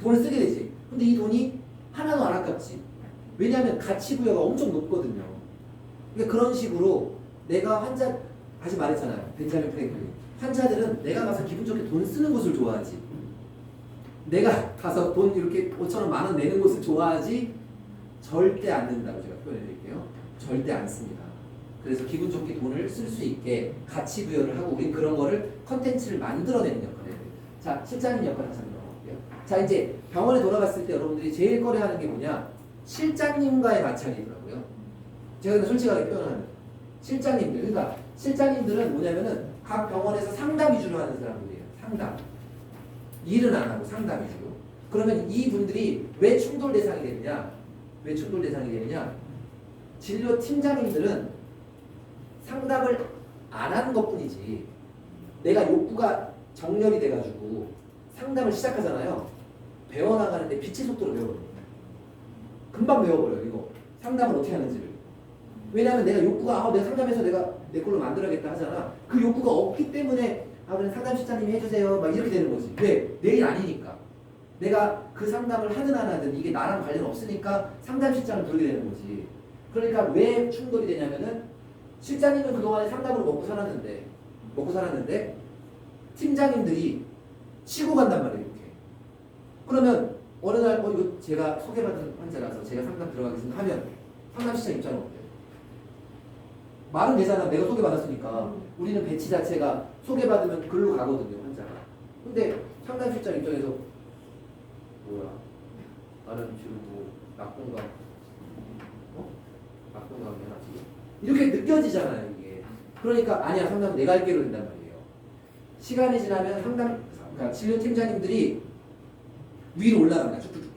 돈을 쓰게 되지. 근데 이 돈이 하나도 안 아깝지. 왜냐하면 가치 부여가 엄청 높거든요. 그러니까 그런 식으로 내가 환자 다시 말했잖아요. 벤자민 프랭클린. 환자들은 내가 가서 기분 좋게 돈 쓰는 곳을 좋아하지. 내가 가서 돈 이렇게 5,000원, 10,000원 내는 곳을 좋아하지 절대 안 된다고 제가 표현해 드릴게요. 절대 안 씁니다. 그래서 기분 좋게 돈을 쓸 수 있게 가치 부여를 하고 우린 그런 거를 컨텐츠를 만들어내는 역할을 해요. 자, 실장님 역할 다시 한번 볼게요. 자, 이제 병원에 돌아갔을 때 여러분들이 제일 꺼려하는 게 뭐냐? 실장님과의 마찰이더라고요. 제가 솔직하게 표현하면 실장님들, 그러니까 실장님들은 뭐냐면은 각 병원에서 상담 위주로 하는 사람들이에요. 상담. 일은 안 하고 상담 위주로. 그러면 이 분들이 왜 충돌 대상이 되느냐? 왜 충돌 대상이 되느냐? 진료 팀장님들은 상담을 안 하는 것뿐이지 내가 욕구가 정렬이 돼가지고 상담을 시작하잖아요. 배워나가는데 빛의 속도로 배워버려요. 금방 배워버려요. 이거 상담을 어떻게 하는지를. 왜냐하면 내가 욕구가 내가 상담해서 내가 내 걸로 만들어야겠다 하잖아. 그 욕구가 없기 때문에 그냥 상담실장님이 해주세요 막 이렇게 되는 거지. 왜? 내 일 아니니까. 내가 그 상담을 하든 안 하든 이게 나랑 관련 없으니까 상담실장을 부르게 되는 거지. 그러니까 왜 충돌이 되냐면은 실장님은 그동안에 상담으로 먹고 살았는데 팀장님들이 치고 간단 말이에요. 이렇게. 그러면 어느 날 이거 제가 소개받은 환자라서 제가 상담 들어가겠습니다 하면 상담실장 입장은 어때요? 말은 되잖아. 내가 소개받았으니까. 우리는 배치 자체가 소개받으면 글로 가거든요, 환자가. 근데 상담실장 입장에서 뭐야? 나는 지금 뭐 낙동강 낙동강이야 지금? 이렇게 느껴지잖아요, 이게. 그러니까 아니야, 상담은 내가 할게로 된단 말이에요. 시간이 지나면 그러니까 진료팀장님들이 위로 올라갑니다. 쭉쭉쭉.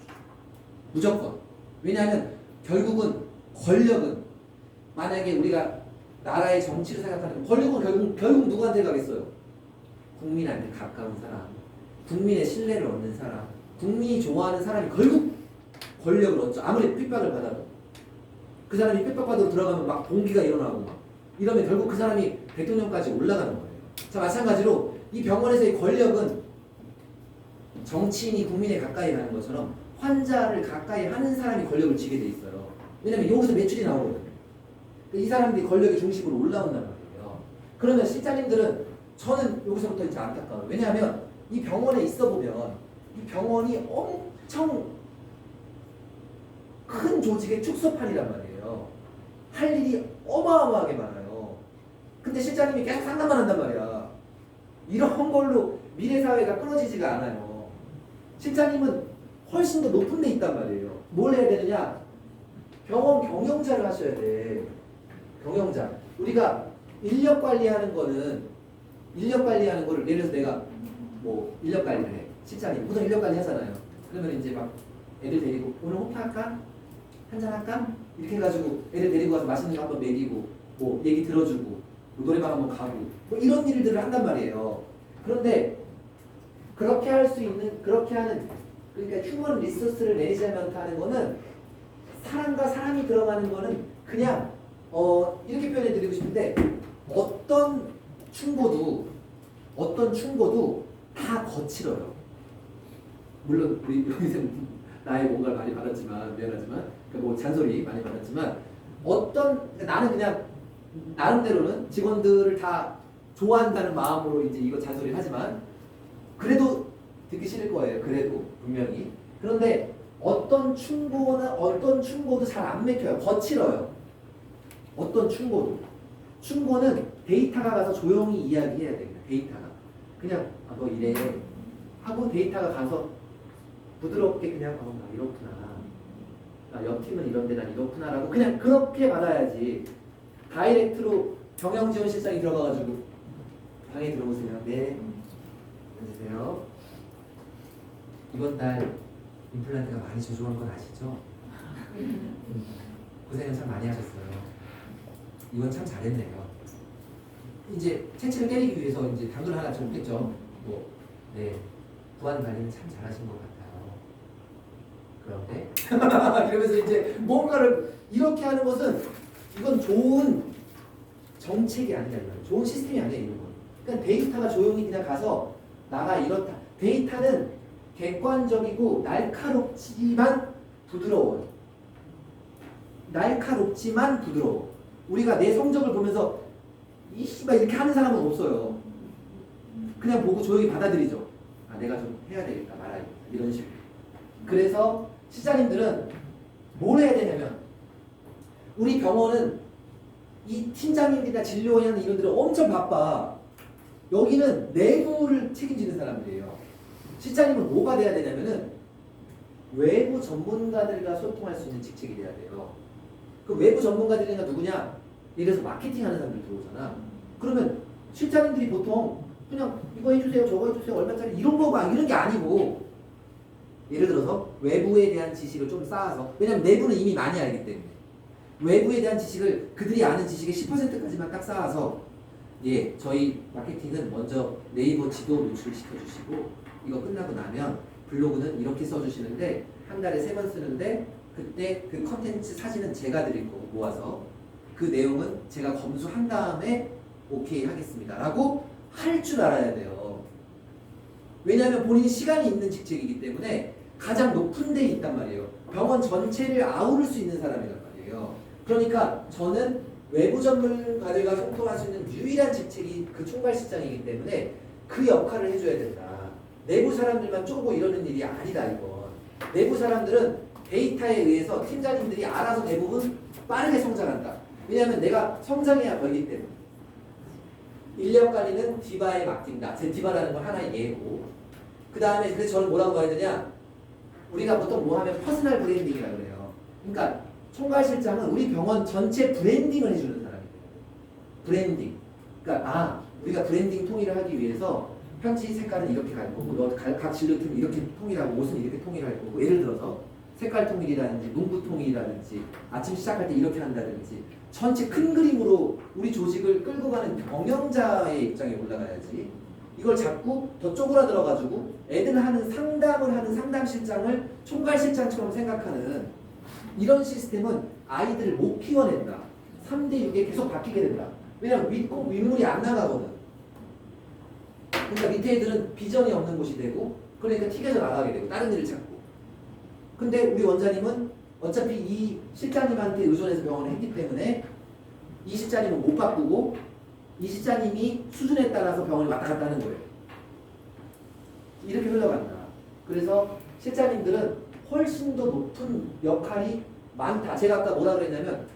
무조건. 왜냐하면 결국은 권력은 만약에 우리가 나라의 정치를 생각하는 권력은 결국 누구한테 가겠어요? 국민한테 가까운 사람, 국민의 신뢰를 얻는 사람, 국민이 좋아하는 사람이 결국 권력을 얻죠. 아무리 핍박을 받아도 그 사람이 핍박받으러 들어가면 막 봉기가 일어나고 막 이러면 결국 그 사람이 대통령까지 올라가는 거예요. 자, 마찬가지로 이 병원에서의 권력은 정치인이 국민에 가까이 가는 것처럼 환자를 가까이 하는 사람이 권력을 쥐게 돼 있어요. 왜냐면 여기서 매출이 나오거든요. 이 사람들이 권력의 중심으로 올라온단 말이에요. 그러면 실장님들은 저는 여기서부터 이제 안타까워요. 왜냐하면 이 병원에 있어 보면 이 병원이 엄청 큰 조직의 축소판이란 말이에요. 할 일이 어마어마하게 많아요. 근데 실장님이 계속 상담만 한단 말이야. 이런 걸로 미래 사회가 끊어지지가 않아요. 실장님은 훨씬 더 높은 데 있단 말이에요. 뭘 해야 되느냐? 병원 경영자를 하셔야 돼. 경영자. 우리가 인력 관리하는 거를 예를 들어서 내가 뭐 인력 관리를 해. 실장님 보통 인력 관리 하잖아요. 그러면 이제 막 애들 데리고 오늘 호파 할까? 한잔 할까? 이렇게 해가지고 애들 데리고 가서 맛있는 거 한번 먹이고 뭐 얘기 들어주고 뭐 노래방 한번 가고 뭐 이런 일들을 한단 말이에요. 그런데 그렇게 할 수 있는 그렇게 하는 그러니까 휴먼 리소스를 매니지먼트 하는 거는 사람과 사람이 들어가는 거는 그냥 이렇게 표현해 드리고 싶은데 어떤 충고도 다 거칠어요. 물론 우리 여기서 나의 뭔가를 많이 받았지만 미안하지만 뭐 잔소리 많이 받았지만 나는 그냥 나름대로는 직원들을 다 좋아한다는 마음으로 이제 이거 잔소리를 하지만 그래도 듣기 싫을 거예요. 그래도 분명히. 그런데 어떤 충고도 잘 안 맥혀요. 거칠어요. 어떤 충고는 데이터가 가서 조용히 이야기해야 됩니다. 데이터가 그냥 너 이래 하고 데이터가 가서 부드럽게 그냥 나 이렇구나. 나 옆 팀은 이런데 난 이렇구나라고 그냥 그렇게 받아야지. 다이렉트로 경영지원실장이 들어가가지고 방에 들어오세요. 네. 안녕하세요. 이번 달 임플란트가 많이 저조한 건 아시죠? 고생을 참 많이 하셨어요. 이건 참 잘했네요. 이제 채취를 때리기 위해서 이제 당근 하나 줬겠죠. 네. 부안 관리는 참 잘하신 것 같아요. 그런데 이러면서 이제 뭔가를 이렇게 하는 것은 이건 좋은 정책이 아니라 좋은 시스템이 아니에요. 이런 건. 그러니까 데이터가 조용히 그냥 가서 나가 이렇다. 데이터는 객관적이고 날카롭지만 부드러워요. 날카롭지만 부드러워. 우리가 내 성적을 보면서 이씨발 이렇게 하는 사람은 없어요. 그냥 보고 조용히 받아들이죠. 아, 내가 좀 해야 되겠다, 말아야겠다. 이런 식으로. 그래서 시장님들은 뭘 해야 되냐면 우리 병원은 이 팀장님들이나 진료원 이런들은 엄청 바빠. 여기는 내부를 책임지는 사람들이에요. 실장님은 뭐가 돼야 되냐면은 외부 전문가들과 소통할 수 있는 직책이 돼야 돼요. 그 외부 전문가들이가 누구냐? 예를 들어서 마케팅 하는 사람들 들어오잖아. 그러면 실장님들이 보통 그냥 이거 해주세요, 저거 해주세요, 얼마짜리 이런 게 아니고 예를 들어서 외부에 대한 지식을 좀 쌓아서 왜냐면 내부는 이미 많이 알기 때문에 외부에 대한 지식을 그들이 아는 지식의 10%까지만 딱 쌓아서 예, 저희 마케팅은 먼저 네이버 지도 노출시켜 주시고 이거 끝나고 나면 블로그는 이렇게 써주시는데 한 달에 3번 쓰는데 그때 그 컨텐츠 사진은 제가 드릴 거고 모아서 그 내용은 제가 검수한 다음에 오케이 하겠습니다 라고 할 줄 알아야 돼요. 왜냐하면 본인이 시간이 있는 직책이기 때문에 가장 높은 데에 있단 말이에요. 병원 전체를 아우를 수 있는 사람이란 말이에요. 그러니까 저는 외부 전문가들과 소통할 수 있는 유일한 직책이 그 총괄실장이기 때문에 그 역할을 해줘야 된다. 내부 사람들만 쪼고 이러는 일이 아니다 이건. 내부 사람들은 데이터에 의해서 팀장님들이 알아서 대부분 빠르게 성장한다. 왜냐하면 내가 성장해야 벌기 때문에. 인력 관리는 디바에 맡긴다. 제 디바라는 건 하나의 예고. 그 다음에 그래서 저는 뭐라고 봐야 되냐? 우리가 보통 뭐 하면 퍼스널 브랜딩이라고 그래요. 그러니까 총괄실장은 우리 병원 전체 브랜딩을 해주는 사람이에요. 브랜딩. 그러니까 우리가 브랜딩 통일을 하기 위해서 편지 색깔은 이렇게 갈 거고 각 진료팀은 이렇게 통일하고 옷은 이렇게 통일할 거고 예를 들어서 색깔 통일이라든지 문구 통일이라든지 아침 시작할 때 이렇게 한다든지 전체 큰 그림으로 우리 조직을 끌고 가는 경영자의 입장에 올라가야지. 이걸 자꾸 더 쪼그라들어가지고 애들 하는 상담을 하는 상담실장을 총괄실장처럼 생각하는 이런 시스템은 아이들을 못 키워낸다. 3대 6에 계속 바뀌게 된다. 왜냐면 윗물이 안 나가거든. 그러니까 밑에 애들은 비전이 없는 곳이 되고 그러니까 튀겨져 나가게 되고 다른 일을 찾고. 근데 우리 원장님은 어차피 이 실장님한테 의존해서 병원을 했기 때문에 이 실장님은 못 바꾸고 이 실장님이 수준에 따라서 병원이 왔다 갔다 하는 거예요. 이렇게 흘러간다. 그래서 실장님들은 훨씬 더 높은 역할이 많다. 제가 아까 뭐라 그랬냐면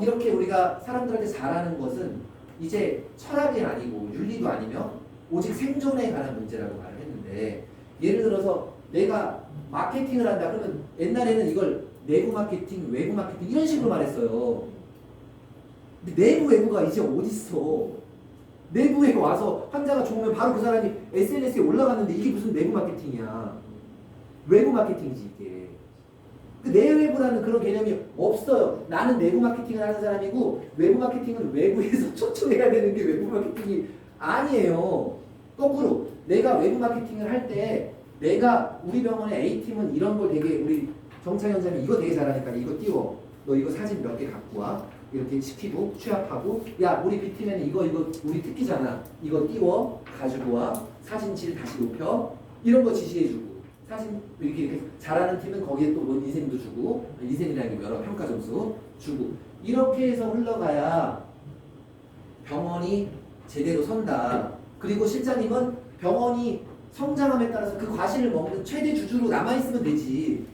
이렇게 우리가 사람들한테 잘하는 것은 이제 철학이 아니고 윤리도 아니며 오직 생존에 관한 문제라고 말을 했는데 예를 들어서 내가 마케팅을 한다 그러면 옛날에는 이걸 내부 마케팅, 외부 마케팅 이런 식으로 말했어요. 근데 내부 외부가 이제 어딨어. 내부에 와서 환자가 좋으면 바로 그 사람이 SNS에 올라갔는데 이게 무슨 내부 마케팅이야. 외부 마케팅이지 이게. 그 내외부라는 그런 개념이 없어요. 나는 내부 마케팅을 하는 사람이고 외부 마케팅은 외부에서 초청해야 되는 게 외부 마케팅이 아니에요. 거꾸로 내가 외부 마케팅을 할 때 내가 우리 병원의 A팀은 이런 걸 되게 우리 정창현 원장님이 이거 되게 잘하니까 이거 띄워. 너 이거 사진 몇 개 갖고 와. 이렇게 시키고 취합하고 야 우리 B팀에는 이거 우리 특기잖아. 이거 띄워 가지고 와. 사진질 다시 높여. 이런 거 지시해주고 사진 이렇게 잘하는 팀은 거기에 또 뭐 인센도 주고 인센이라는 게 여러 평가 점수 주고 이렇게 해서 흘러가야 병원이 제대로 선다. 그리고 실장님은 병원이 성장함에 따라서 그 과실을 먹는 최대 주주로 남아있으면 되지.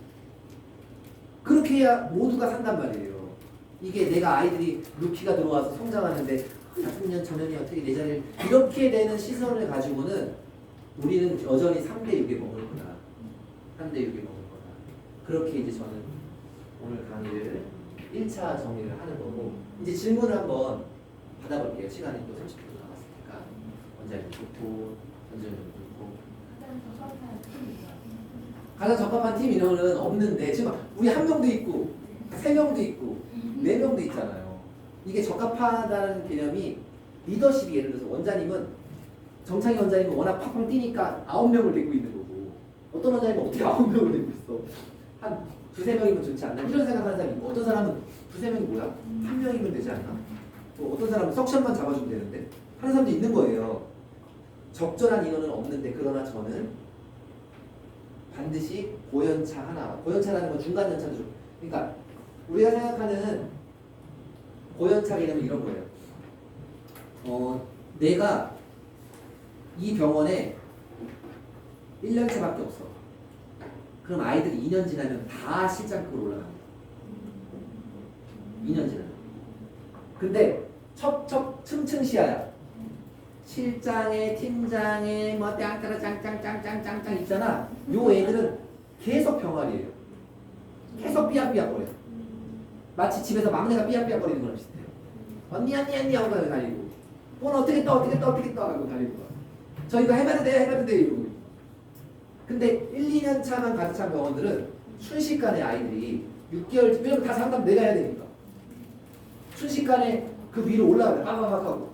그렇게 해야 모두가 산단 말이에요. 이게 내가 아이들이 루키가 들어와서 성장하는데 4년 전년이 어떻게 내 자리를 이렇게 되는 시선을 가지고는 우리는 여전히 3대 6에 먹을 거다. 3대 6에 먹을 거다. 그렇게 이제 저는 오늘 강의를 1차 정리를 하는 거고 이제 질문을 한번 받아볼게요. 시간이 또 30분 남았으니까 원장님 좋고 원장님 좋고 가장 적합한 팀 인원은 없는데 지금 우리 한 명도 있고 3명도 있고 4명도 있잖아요. 이게 적합하다는 개념이 리더십이 예를 들어서 원장님은 정창희 원장님은 워낙 팍팍 뛰니까 9명을 데리고 있는 거고 어떤 원장님은 어떻게 9명을 데리고 있어. 한 2-3명이면 좋지 않나 이런 생각하는 사람이 있고 어떤 사람은 2-3명이 뭐야? 1명이면 되지 않나? 또 어떤 사람은 석션만 잡아주면 되는데 하는 사람도 있는 거예요. 적절한 인원은 없는데 그러나 저는 반드시 고연차 하나 고연차라는 건 중간 연차도 그러니까 우리가 생각하는 고연차 개념은 이런 거예요. 내가 이 병원에 1년차밖에 없어. 그럼 아이들이 2년 지나면 다 실장급으로 올라갑니다. 2년 지나면. 근데 척척 층층시야야. 실장에 팀장에 뭐 짱따라 짱짱짱짱짱짱 있잖아. 요 애들은 계속 병아리예요. 계속 삐약삐약거려. 마치 집에서 막내가 삐약삐약거리는 거랑 비슷해요. 언니 하고 달리고 오늘 어떻게 떠 하고 달리고 저 이거 해봐도 돼 이러고. 근데 1-2년 차만 가득 찬 병원들은 순식간에 아이들이 6개월 왜냐면 다 상담 내가 해야 되니까 순식간에 그 위로 올라가요. 빡빡빡 하고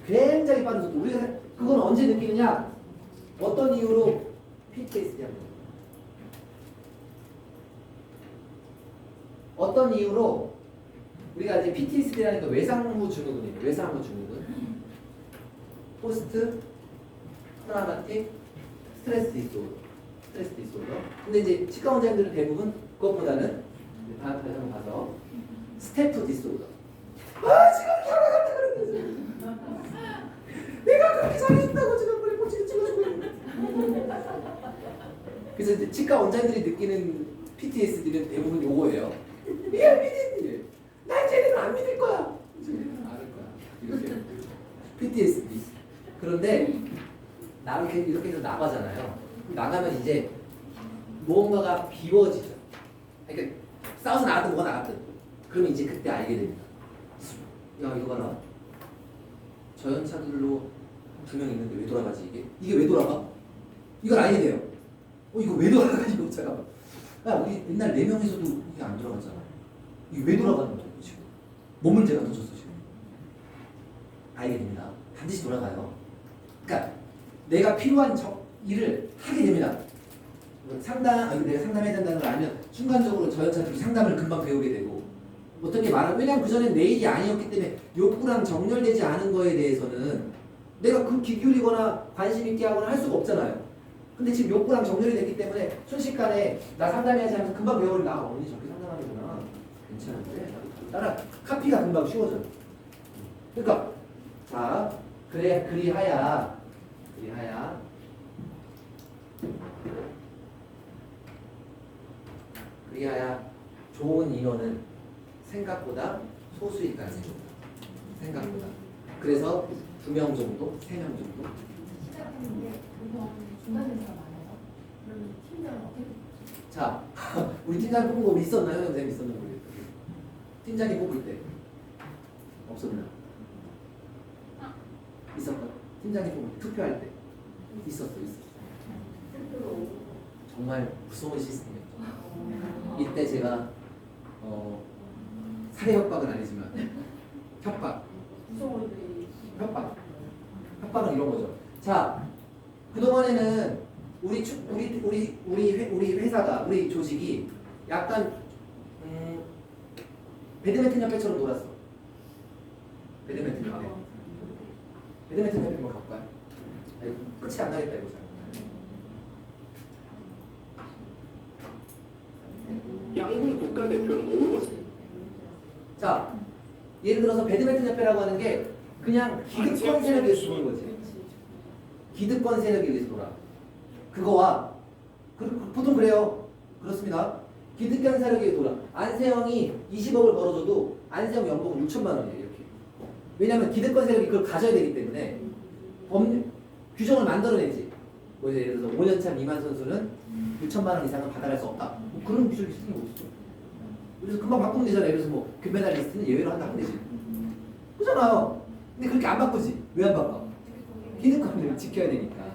굉장히 빠른 속도. 우리가 그건 언제 느끼느냐? 어떤 이유로 PTSD 합니다. 어떤 이유로 우리가 이제 PTSD라는 게 외상후 증후군이에요. 외상후 증후군. 포스트 트라우마틱 스트레스 디소더. 근데 이제 치과 원장님들은 대부분 그것보다는 다음 편에 가서 스태프 디소더. 지금 돌아간다 그러면서 내가 그렇게 잘했다고 지금 빨리 꼬치를 찍어주고 있는데. 그래서 이제 치과 원장님들이 느끼는 PTSD는 대부분 요거예요. 리얼 믿음이 난 쟤네는 안 믿을 거야. 쟤네는 안 할 거야. 이렇게 PTSD. 그런데 나를 이렇게 해서 나가잖아요. 나가면 이제 무언가가 비워지죠. 그러니까 싸워서 나갔든 뭐가 나갔든 그러면 이제 그때 알게 됩니다. 야 이거 봐라. 저연차들로 2명 있는데 왜 돌아가지 이게? 이게 왜 돌아가? 이걸 알게 돼요. 이거 왜 돌아가 이거 잠깐만. 야 우리 옛날 4명에서도 이게 안 돌아갔잖아. 이게 왜 돌아가는 거야 지금? 뭔 문제가 터졌어 지금? 알게 됩니다. 반드시 돌아가요. 그러니까 내가 필요한 일을 하게 됩니다. 내가 상담해야 된다는 걸 알면 순간적으로 저연차들이 상담을 금방 배우게 되고 어떻게 말하면 왜냐면 그전엔 내 일이 아니었기 때문에 욕구랑 정렬되지 않은 거에 대해서는 내가 그 귀 기울이거나 관심 있게 하거나 할 수가 없잖아요. 근데 지금 욕구랑 정렬이 됐기 때문에 순식간에 나 상담해야지 하면서 금방 배워버린다. 언니 저렇게 상담하는구나. 괜찮은데? 따라 카피가 금방 쉬워져요. 그러니까 자 그리하야 좋은 인원은 생각보다 소수일 가능성이 생각보다. 그래서 2명 정도, 3명 정도. 시작했는데 그거 중간 회사가 많아요. 그러면 팀장은 어떻게? 자, 우리 팀장 뽑은 거 우리 있었나요? 선생님 있었나요? 팀장이 뽑을 때 없었나? 있었다. 팀장이 뽑을 때 투표할 때 있었어. 정말 무서운 시스템이었죠. 이때 제가 살해 협박은 아니지만 협박은 이런 거죠. 자, 그 동안에는 우리 회사가 우리 조직이 약간 배드민턴 협회처럼 놀았어. 배드민턴 협회 한번 가볼까요? 끝이 안 나겠다 이거. 양궁 국가대표는 오버스. 자, 예를 들어서 배드민턴 협회라고 하는 게 그냥 기득권 세력에 쓰는 거지. 기득권 세력에 의해서 놀아. 그거와 보통 그래요. 그렇습니다. 기득권 세력에 놀아. 안세영이 20억을 벌어줘도 안세영 연봉은 6천만 원이에요. 이렇게. 왜냐하면 기득권 세력이 그걸 가져야 되기 때문에 규정을 만들어내지. 뭐 예를 들어서 5년차 미만 선수는 6천만 원 이상은 받아갈 수 없다. 뭐 그런 규정이 있을 게 어딨어. 그래서 금방 바꾸면 되잖아요. 그래서 뭐 금메달리스트는 예외로 한다 하면 되지. 그잖아요. 근데 그렇게 안 바꾸지. 왜 안 바꿔? 기득권을 지켜야 되니까.